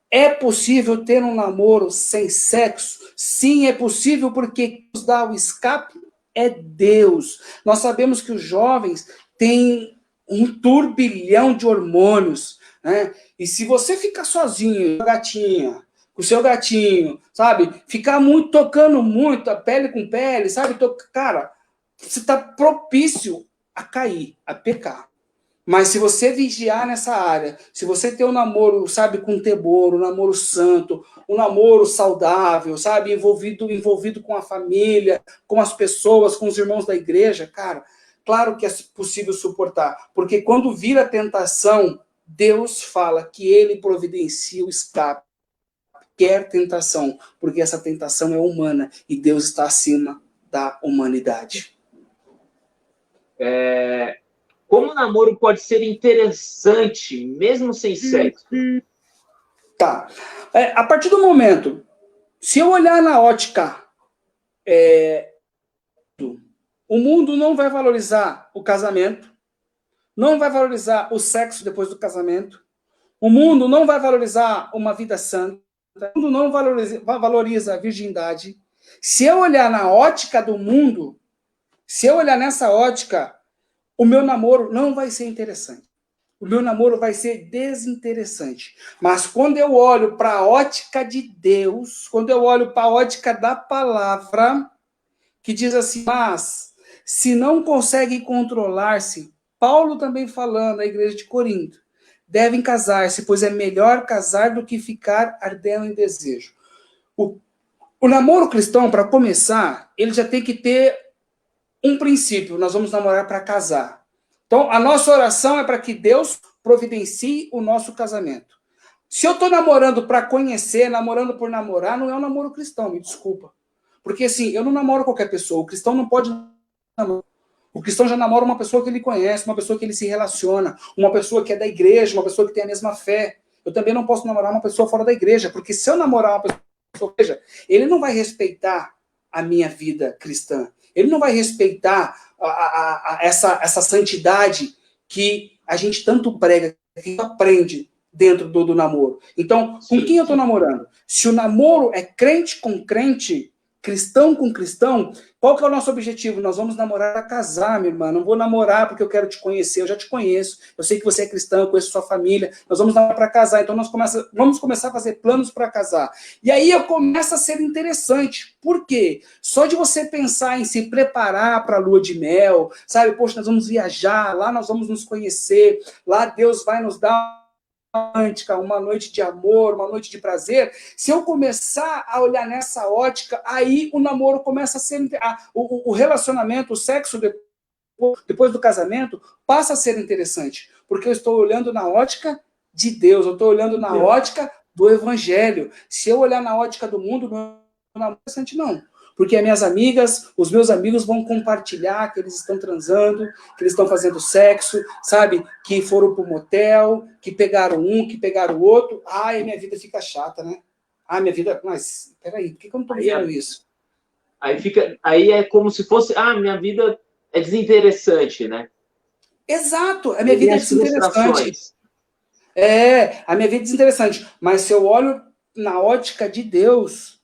é possível ter um namoro sem sexo? Sim, é possível, porque quem nos dá o escape é Deus. Nós sabemos que os jovens têm um turbilhão de hormônios, né? E se você ficar sozinho, com o seu gatinho, sabe? Ficar muito, tocando muito, a pele com pele, sabe? Cara, você está propício a cair, a pecar. Mas se você vigiar nessa área, se você ter um namoro, sabe, com temor, um namoro santo, um namoro saudável, sabe, envolvido com a família, com as pessoas, com os irmãos da igreja, cara, claro que é possível suportar. Porque quando vira a tentação, Deus fala que Ele providencia o escape. Quer tentação, porque essa tentação é humana e Deus está acima da humanidade. Como o namoro pode ser interessante, mesmo sem sexo? Tá. A partir do momento, se eu olhar na ótica, o mundo não vai valorizar o casamento, não vai valorizar o sexo depois do casamento, o mundo não vai valorizar uma vida santa, o mundo não valoriza a virgindade. Se eu olhar na ótica do mundo, se eu olhar nessa ótica, o meu namoro não vai ser interessante. O meu namoro vai ser desinteressante. Mas quando eu olho para a ótica de Deus, quando eu olho para a ótica da palavra, que diz assim, mas se não conseguem controlar-se, Paulo também falando à igreja de Corinto, devem casar-se, pois é melhor casar do que ficar ardendo em desejo. O namoro cristão, para começar, ele já tem que ter um princípio: nós vamos namorar para casar. Então, a nossa oração é para que Deus providencie o nosso casamento. Se eu estou namorando para conhecer, namorando por namorar, não é um namoro cristão, me desculpa. Porque, assim, eu não namoro qualquer pessoa. O cristão não pode namorar. O cristão já namora uma pessoa que ele conhece, uma pessoa que ele se relaciona, uma pessoa que é da igreja, uma pessoa que tem a mesma fé. Eu também não posso namorar uma pessoa fora da igreja, porque se eu namorar uma pessoa, veja, ele não vai respeitar a minha vida cristã. Ele não vai respeitar essa santidade que a gente tanto prega, que a gente aprende dentro do namoro. Então, com quem eu estou namorando? Se o namoro é crente com crente, cristão com cristão, qual que é o nosso objetivo? Nós vamos namorar para casar, minha irmã. Não vou namorar porque eu quero te conhecer, eu já te conheço. Eu sei que você é cristão, eu conheço sua família. Nós vamos namorar para casar, então vamos começar a fazer planos para casar. E aí eu começo a ser interessante. Por quê? Só de você pensar em se preparar para a lua de mel, sabe? Poxa, nós vamos viajar, lá nós vamos nos conhecer, lá Deus vai nos dar uma noite de amor, uma noite de prazer. Se eu começar a olhar nessa ótica, aí o namoro começa a ser... O relacionamento, o sexo depois do casamento passa a ser interessante, porque eu estou olhando na ótica de Deus, eu estou olhando na ótica do evangelho. Se eu olhar na ótica do mundo, não é interessante, não. Porque as minhas amigas, os meus amigos vão compartilhar que eles estão transando, que eles estão fazendo sexo, sabe? Que foram para o motel, que pegaram um, que pegaram o outro. Ai, minha vida fica chata, né? Ai, minha vida... Mas, peraí, por que eu não estou vivendo isso? Aí é como se fosse, minha vida é desinteressante, né? Exato, a minha vida é desinteressante. A minha vida é desinteressante. Mas se eu olho na ótica de Deus,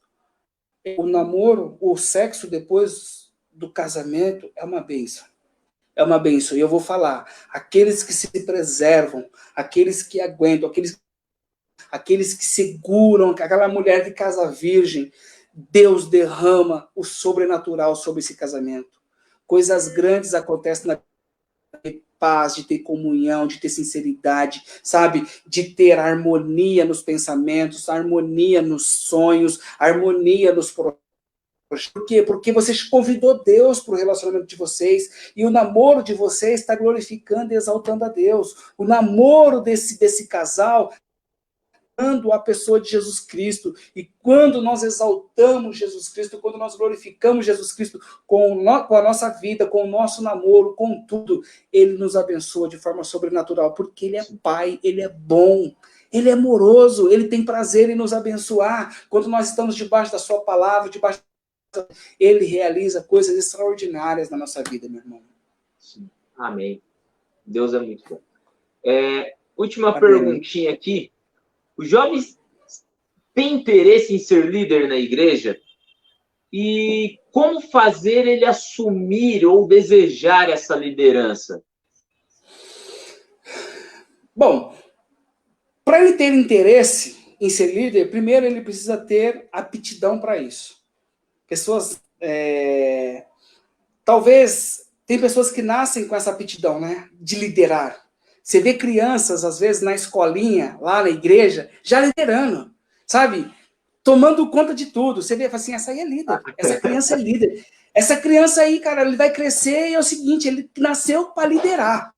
o namoro, o sexo depois do casamento é uma bênção. É uma bênção. E eu vou falar, aqueles que se preservam, aqueles que aguentam, aqueles que seguram, aquela mulher que casa virgem, Deus derrama o sobrenatural sobre esse casamento. Coisas grandes acontecem na paz, de ter comunhão, de ter sinceridade, sabe? De ter harmonia nos pensamentos, harmonia nos sonhos, harmonia nos projetos. Por quê? Porque você convidou Deus para o relacionamento de vocês, e o namoro de vocês está glorificando e exaltando a Deus. O namoro desse casal a pessoa de Jesus Cristo, e quando nós exaltamos Jesus Cristo, quando nós glorificamos Jesus Cristo com a nossa vida, com o nosso namoro, com tudo, ele nos abençoa de forma sobrenatural, porque ele é Pai, ele é bom, ele é amoroso, ele tem prazer em nos abençoar. Quando nós estamos debaixo da sua palavra, ele realiza coisas extraordinárias na nossa vida, meu irmão. Sim. Amém. Deus é muito bom. Última Amém. Perguntinha aqui. Os jovens têm interesse em ser líder na igreja? E como fazer ele assumir ou desejar essa liderança? Bom, para ele ter interesse em ser líder, primeiro ele precisa ter aptidão para isso. Pessoas, talvez, tem pessoas que nascem com essa aptidão, né, de liderar. Você vê crianças, às vezes, na escolinha, lá na igreja, já liderando, sabe? Tomando conta de tudo. Você vê, fala assim, essa aí é líder, essa criança é líder. Essa criança aí, cara, ele vai crescer e é o seguinte, ele nasceu para liderar.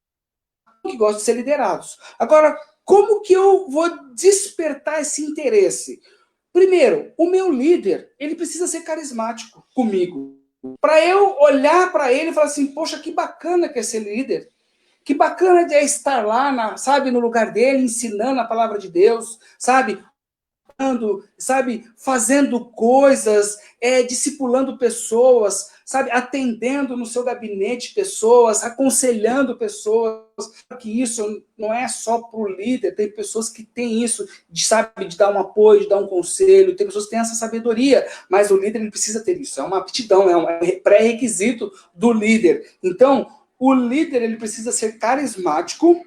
Que gostam de ser liderados. Agora, como que eu vou despertar esse interesse? Primeiro, o meu líder, ele precisa ser carismático comigo. Para eu olhar para ele e falar assim, poxa, que bacana que é ser líder. Que bacana é estar lá, sabe, no lugar dele, ensinando a palavra de Deus, sabe, fazendo coisas, discipulando pessoas, sabe, atendendo no seu gabinete pessoas, aconselhando pessoas, que isso não é só para o líder, tem pessoas que têm isso, de dar um apoio, de dar um conselho, tem pessoas que têm essa sabedoria, mas o líder ele precisa ter isso, é uma aptidão, é um pré-requisito do líder. Então, o líder ele precisa ser carismático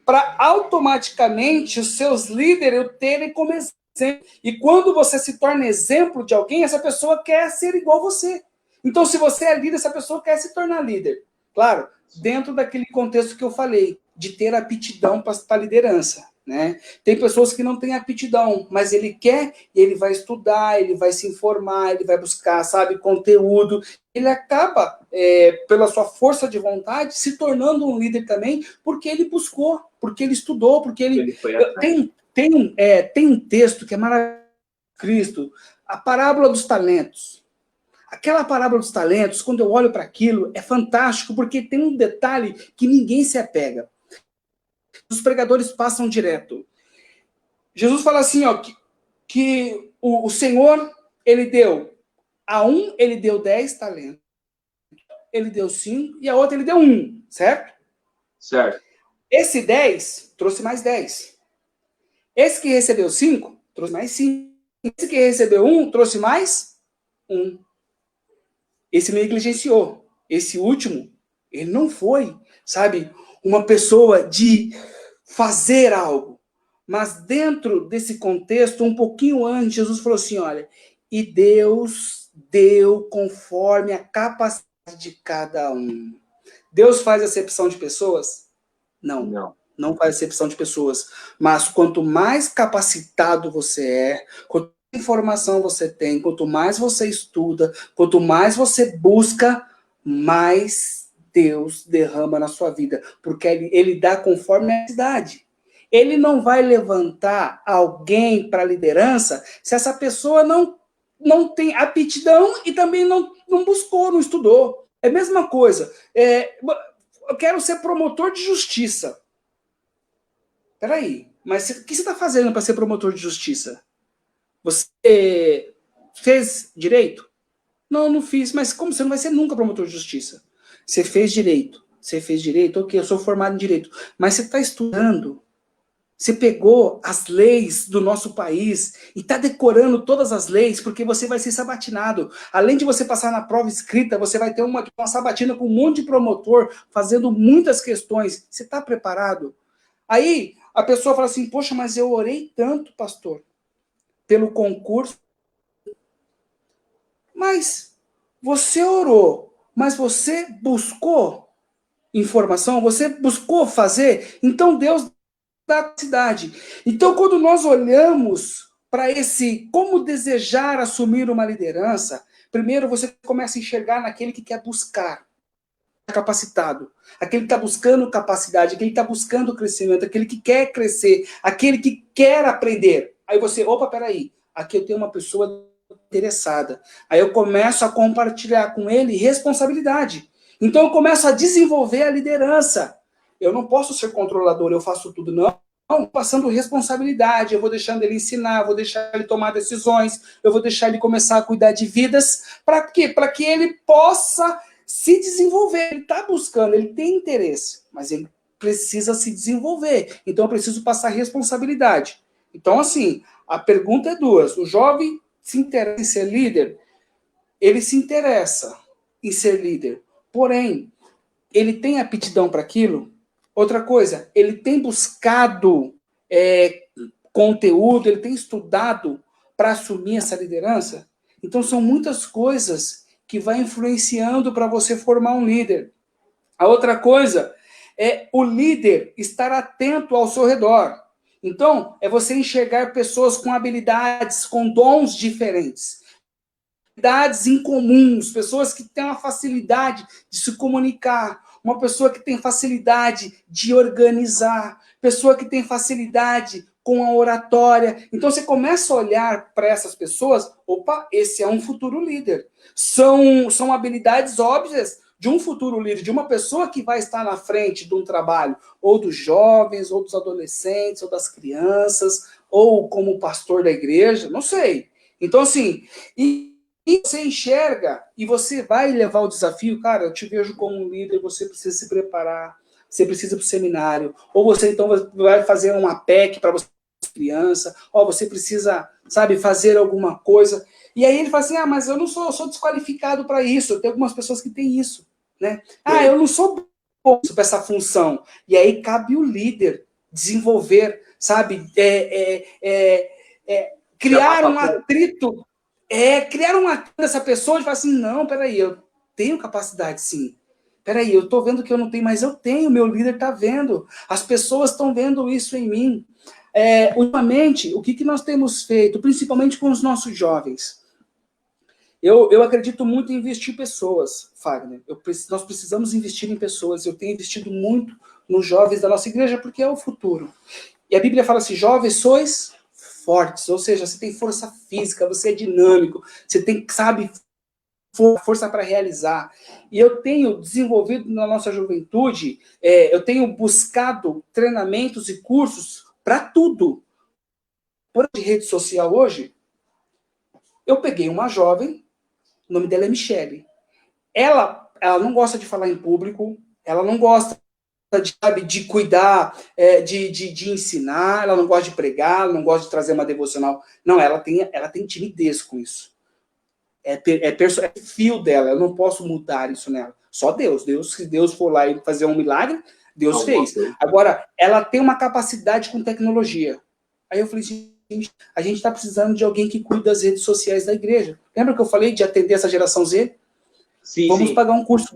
para automaticamente os seus líderes terem como exemplo. E quando você se torna exemplo de alguém, essa pessoa quer ser igual a você. Então, se você é líder, essa pessoa quer se tornar líder. Claro, dentro daquele contexto que eu falei, de ter aptidão para a liderança. Né? Tem pessoas que não têm aptidão, mas ele quer, e ele vai estudar, ele vai se informar, ele vai buscar, sabe, conteúdo. Ele acaba, pela sua força de vontade, se tornando um líder também, porque ele buscou, porque ele estudou, porque ele foi tem um texto que é maravilhoso, Cristo, a parábola dos talentos. Aquela parábola dos talentos, quando eu olho para aquilo, é fantástico, porque tem um detalhe que ninguém se apega. Os pregadores passam direto. Jesus fala assim, ó, que o Senhor, ele deu a um, ele deu 10 talentos. Ele deu 5 e a outra ele deu 1, certo? Certo. Esse 10 trouxe mais 10. Esse que recebeu 5 trouxe mais 5. Esse que recebeu 1 trouxe mais 1. Esse negligenciou. Esse último, ele não foi, sabe, uma pessoa de fazer algo. Mas dentro desse contexto, um pouquinho antes, Jesus falou assim, olha, e Deus deu conforme a capacidade de cada um. Deus faz acepção de pessoas? Não. Não faz acepção de pessoas. Mas quanto mais capacitado você é, quanto mais informação você tem, quanto mais você estuda, quanto mais você busca, mais Deus derrama na sua vida. Porque ele dá conforme a necessidade. Ele não vai levantar alguém para a liderança se essa pessoa não tem aptidão e também não buscou, não estudou. É a mesma coisa. Eu quero ser promotor de justiça. Peraí, mas o que você está fazendo para ser promotor de justiça? Você fez direito? Não fiz. Mas como você não vai ser nunca promotor de justiça? Você fez direito. Ok, eu sou formado em direito. Mas você está estudando. Você pegou as leis do nosso país e está decorando todas as leis, porque você vai ser sabatinado. Além de você passar na prova escrita, você vai ter uma sabatina com um monte de promotor, fazendo muitas questões. Você está preparado? Aí, a pessoa fala assim, poxa, mas eu orei tanto, pastor, pelo concurso. Mas você orou, mas você buscou informação, você buscou fazer, então Deus dá capacidade. Então, quando nós olhamos para esse como desejar assumir uma liderança, primeiro você começa a enxergar naquele que quer buscar, capacitado, aquele que está buscando capacidade, aquele que está buscando crescimento, aquele que quer crescer, aquele que quer aprender. Aí você, opa, peraí, aqui eu tenho uma pessoa interessada. Aí eu começo a compartilhar com ele responsabilidade. Então eu começo a desenvolver a liderança. Eu não posso ser controlador, eu faço tudo, não. Passando responsabilidade, eu vou deixando ele ensinar, eu vou deixar ele tomar decisões, eu vou deixar ele começar a cuidar de vidas. Para quê? Para que ele possa se desenvolver. Ele está buscando, ele tem interesse, mas ele precisa se desenvolver. Então eu preciso passar responsabilidade. Então, assim, a pergunta é duas. O jovem se interessa em ser líder? Ele se interessa em ser líder. Porém, ele tem aptidão para aquilo? Outra coisa, ele tem buscado conteúdo, ele tem estudado para assumir essa liderança? Então, são muitas coisas que vai influenciando para você formar um líder. A outra coisa é o líder estar atento ao seu redor. Então, é você enxergar pessoas com habilidades, com dons diferentes. Habilidades incomuns, pessoas que têm uma facilidade de se comunicar, uma pessoa que tem facilidade de organizar, pessoa que tem facilidade com a oratória. Então você começa a olhar para essas pessoas, opa, esse é um futuro líder. São habilidades óbvias de um futuro líder, de uma pessoa que vai estar na frente de um trabalho, ou dos jovens, ou dos adolescentes, ou das crianças, ou como pastor da igreja, não sei. Então, assim, e você enxerga e você vai levar o desafio, cara, eu te vejo como um líder, você precisa se preparar, você precisa ir para o seminário, ou você então vai fazer uma PEC para você criança, ou você precisa, sabe, fazer alguma coisa. E aí ele fala assim, mas eu não sou, eu sou desqualificado para isso, eu tenho algumas pessoas que têm isso, né? Eu não sou bom para essa função. E aí cabe o líder desenvolver, sabe, criar um atrito, criar um atrito dessa pessoa e falar assim, não, peraí, eu tenho capacidade sim. Peraí, eu estou vendo que eu não tenho, mas eu tenho, meu líder está vendo, as pessoas estão vendo isso em mim. Ultimamente, o que nós temos feito, principalmente com os nossos jovens? Eu acredito muito em investir em pessoas, Fagner. Nós precisamos investir em pessoas. Eu tenho investido muito nos jovens da nossa igreja, porque é o futuro. E a Bíblia fala assim, jovens, sois fortes, ou seja, você tem força física, você é dinâmico, você tem, sabe, força para realizar. E eu tenho desenvolvido na nossa juventude, eu tenho buscado treinamentos e cursos para tudo. Por rede social hoje, eu peguei uma jovem, o nome dela é Michele. Ela não gosta de falar em público, ela não gosta de cuidar, de ensinar, ela não gosta de pregar, ela não gosta de trazer uma devocional. Não, ela tem timidez com isso. É fio dela, eu não posso mudar isso nela. Só Deus. Se Deus for lá e fazer um milagre, Deus fez. Agora, ela tem uma capacidade com tecnologia. Aí eu falei assim, a gente está precisando de alguém que cuide das redes sociais da igreja. Lembra que eu falei de atender essa geração Z? Sim, vamos pagar um curso.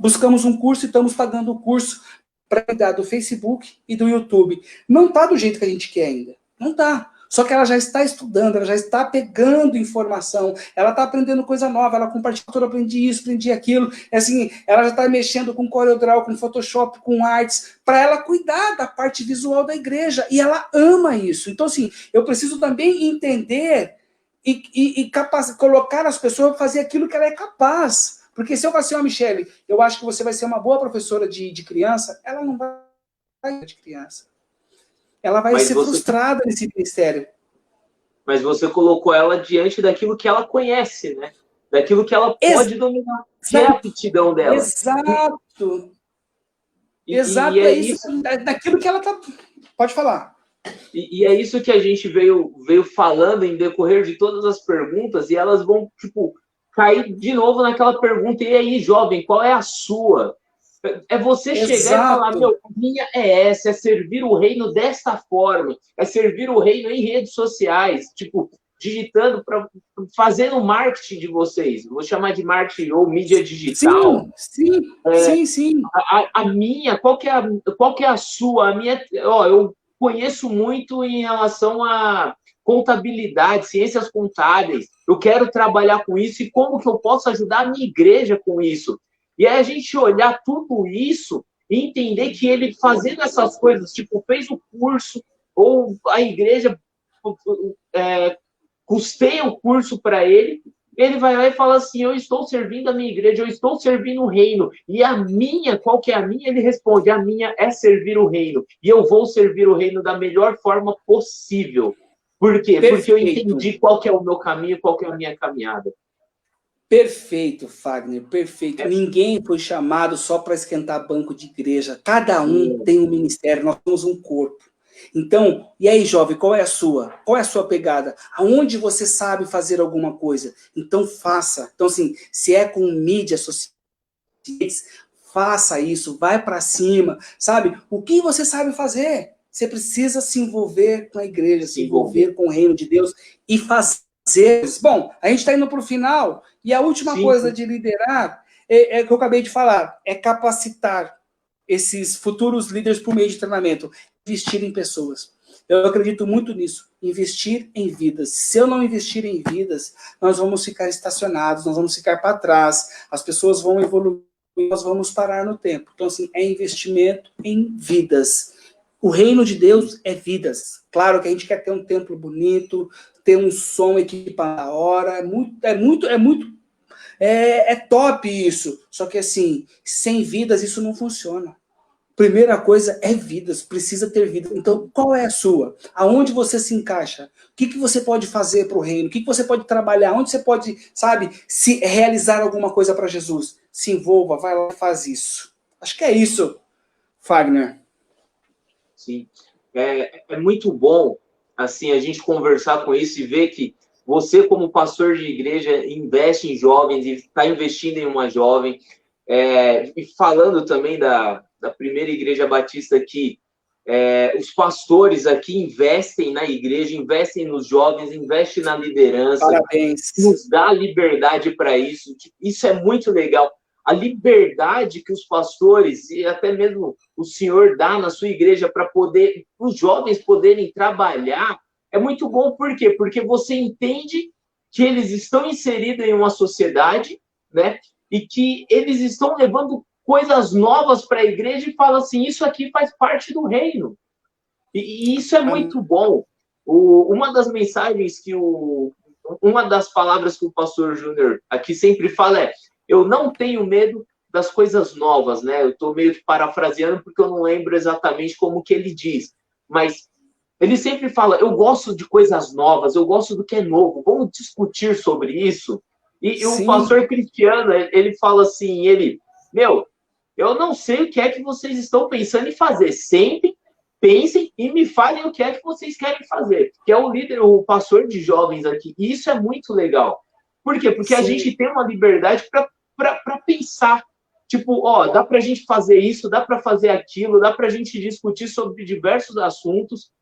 Buscamos um curso e estamos pagando o curso para cuidar do Facebook e do YouTube. Não está do jeito que a gente quer ainda. Não está. Só que ela já está estudando, ela já está pegando informação, ela está aprendendo coisa nova, ela compartilha, eu aprendi isso, aprendi aquilo, assim, ela já está mexendo com CorelDRAW, com Photoshop, com artes, para ela cuidar da parte visual da igreja, e ela ama isso. Então, assim, eu preciso também entender e colocar as pessoas para fazer aquilo que ela é capaz. Porque se eu falar assim, Michele, eu acho que você vai ser uma boa professora de criança, ela não vai de criança. Ela vai ser frustrada nesse ministério. Mas você colocou ela diante daquilo que ela conhece, né? Daquilo que ela pode dominar, que é a aptidão dela. Exato. Exato, é isso. Daquilo que ela tá... Pode falar. E é isso que a gente veio falando em decorrer de todas as perguntas, e elas vão, tipo, cair de novo naquela pergunta, e aí, jovem, qual é a sua? É você chegar e falar, meu, a minha é essa, é servir o reino desta forma, é servir o reino em redes sociais, tipo, digitando, fazendo marketing de vocês. Vou chamar de marketing ou mídia digital. Sim. A minha, qual que é a sua? A minha, ó, eu conheço muito em relação a contabilidade, ciências contábeis. Eu quero trabalhar com isso e como que eu posso ajudar a minha igreja com isso? E aí a gente olhar tudo isso e entender que ele fazendo essas coisas, tipo, fez o curso, ou a igreja custeia o curso para ele, ele vai lá e fala assim, eu estou servindo a minha igreja, eu estou servindo o reino. E a minha, qual que é a minha? Ele responde, a minha é servir o reino. E eu vou servir o reino da melhor forma possível. Por quê? Perfeito. Porque eu entendi qual que é o meu caminho, qual que é a minha caminhada. Perfeito, Fagner, perfeito. Ninguém foi chamado só para esquentar banco de igreja. Cada um tem um ministério, nós somos um corpo. Então, e aí, jovem, qual é a sua? Qual é a sua pegada? Aonde você sabe fazer alguma coisa? Então, faça. Então, assim, se é com mídias sociais, faça isso, vai para cima, sabe? O que você sabe fazer? Você precisa se envolver com a igreja, se envolver com o reino de Deus e fazer. Bom, a gente está indo para o final, e a última coisa de liderar é que eu acabei de falar, é capacitar esses futuros líderes por meio de treinamento, investir em pessoas. Eu acredito muito nisso, investir em vidas. Se eu não investir em vidas, nós vamos ficar estacionados, nós vamos ficar para trás, as pessoas vão evoluir, nós vamos parar no tempo. Então, assim, é investimento em vidas. O reino de Deus é vidas. Claro que a gente quer ter um templo bonito, ter um som equipado a hora, é top isso. Só que assim, sem vidas isso não funciona. Primeira coisa é vidas, precisa ter vida. Então, qual é a sua? Aonde você se encaixa? O que você pode fazer para o reino? O que você pode trabalhar? Onde você pode, sabe, se realizar alguma coisa para Jesus? Se envolva, vai lá e faz isso. Acho que é isso, Fagner. Sim. É muito bom, assim, a gente conversar com isso e ver que você, como pastor de igreja, investe em jovens e está investindo em uma jovem. E falando também da primeira igreja batista aqui, os pastores aqui investem na igreja, investem nos jovens, investem na liderança. Parabéns. Nos dá liberdade para isso. Isso é muito legal. A liberdade que os pastores e até mesmo o senhor dá na sua igreja para poder os jovens poderem trabalhar é muito bom. Por quê? Porque você entende que eles estão inseridos em uma sociedade, né? E que eles estão levando coisas novas para a igreja e fala assim, isso aqui faz parte do reino. E isso é muito bom. Uma das mensagens que uma das palavras que o pastor Júnior aqui sempre fala é, eu não tenho medo das coisas novas, né? Eu estou meio que parafraseando porque eu não lembro exatamente como que ele diz, mas ele sempre fala, eu gosto de coisas novas, eu gosto do que é novo, vamos discutir sobre isso. E o pastor Cristiano, ele fala assim, eu não sei o que é que vocês estão pensando em fazer, sempre pensem e me falem o que é que vocês querem fazer, que é o líder, o pastor de jovens aqui, e isso é muito legal. Por quê? Porque a gente tem uma liberdade para pensar, tipo, dá para a gente fazer isso, dá para fazer aquilo, dá para a gente discutir sobre diversos assuntos.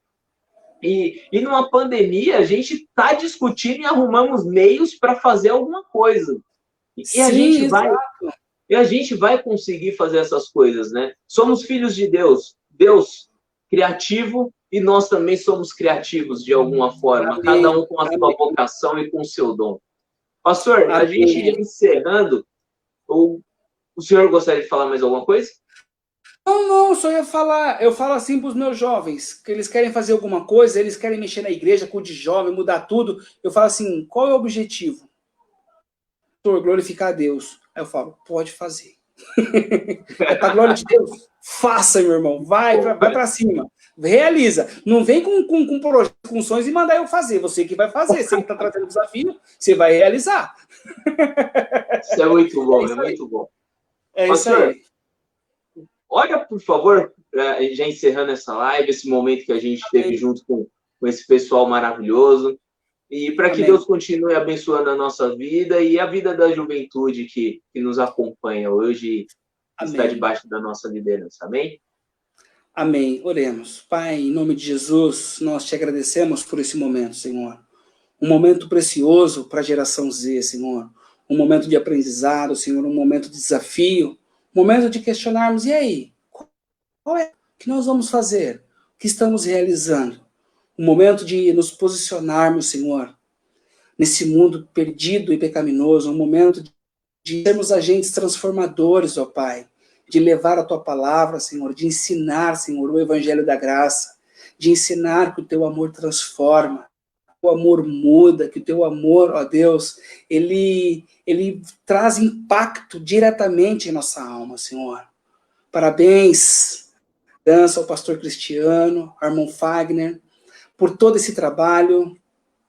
E numa pandemia, a gente está discutindo e arrumamos meios para fazer alguma coisa. E a gente vai conseguir fazer essas coisas, né? Somos filhos de Deus. Deus criativo e nós também somos criativos de alguma forma. Amém. Cada um com a sua vocação e com o seu dom. Pastor, a gente ia encerrando. O senhor gostaria de falar mais alguma coisa? Não, só ia falar, eu falo assim para os meus jovens, que eles querem fazer alguma coisa, eles querem mexer na igreja, cuidar de jovem, mudar tudo, eu falo assim, qual é o objetivo? Glorificar a Deus. Aí eu falo, pode fazer. É para a glória de Deus? Faça, meu irmão, vai para cima, realiza, não vem com projetos, com sonhos e mandar eu fazer, você que vai fazer, você que está trazendo o desafio, você vai realizar. Isso é muito bom, é muito bom. É isso aí. Olha, por favor, já encerrando essa live, esse momento que a gente teve junto com esse pessoal maravilhoso. E para que Deus continue abençoando a nossa vida e a vida da juventude que nos acompanha hoje que está debaixo da nossa liderança. Amém? Amém. Oremos. Pai, em nome de Jesus, nós te agradecemos por esse momento, Senhor. Um momento precioso para a geração Z, Senhor. Um momento de aprendizado, Senhor, um momento de desafio, um momento de questionarmos, e aí? Qual é o que nós vamos fazer? O que estamos realizando? Um momento de nos posicionarmos, Senhor, nesse mundo perdido e pecaminoso, um momento de sermos agentes transformadores, ó Pai, de levar a Tua palavra, Senhor, de ensinar, Senhor, o evangelho da graça, de ensinar que o Teu amor transforma, que o amor muda, que o Teu amor, ó Deus, ele traz impacto diretamente em nossa alma, Senhor. Parabéns, dança ao pastor Cristiano, ao irmão Fagner, por todo esse trabalho.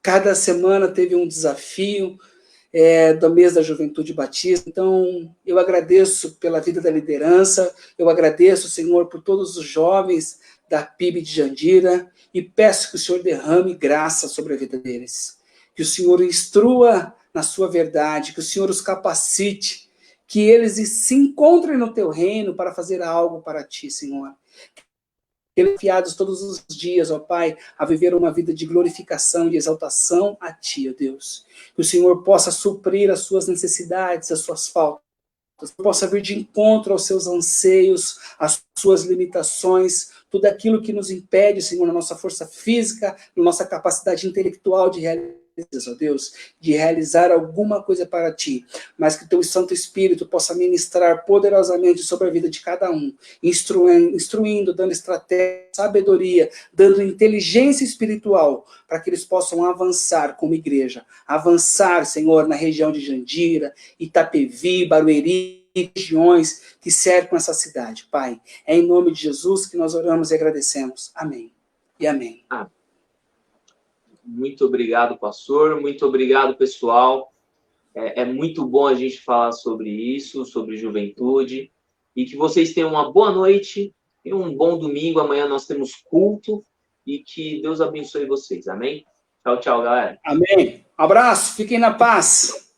Cada semana teve um desafio do mês da Juventude Batista. Então, eu agradeço pela vida da liderança, eu agradeço, Senhor, por todos os jovens da PIB de Jandira, e peço que o Senhor derrame graça sobre a vida deles. Que o Senhor instrua na sua verdade, que o Senhor os capacite, que eles se encontrem no teu reino para fazer algo para ti, Senhor. Desafiados todos os dias, ó Pai, a viver uma vida de glorificação, de exaltação a Ti, ó Deus. Que o Senhor possa suprir as suas necessidades, as suas faltas, possa vir de encontro aos seus anseios, às suas limitações, tudo aquilo que nos impede, Senhor, na nossa força física, na nossa capacidade intelectual de realizar, ó Deus, de realizar alguma coisa para Ti, mas que Teu Santo Espírito possa ministrar poderosamente sobre a vida de cada um, instruindo, dando estratégia, sabedoria, dando inteligência espiritual, para que eles possam avançar como igreja, avançar, Senhor, na região de Jandira, Itapevi, Barueri, regiões que cercam essa cidade, Pai. É em nome de Jesus que nós oramos e agradecemos. Amém. E amém. Amém. Muito obrigado, pastor. Muito obrigado, pessoal. É muito bom a gente falar sobre isso, sobre juventude. E que vocês tenham uma boa noite e um bom domingo. Amanhã nós temos culto. E que Deus abençoe vocês. Amém? Tchau, tchau, galera. Amém. Abraço. Fiquem na paz.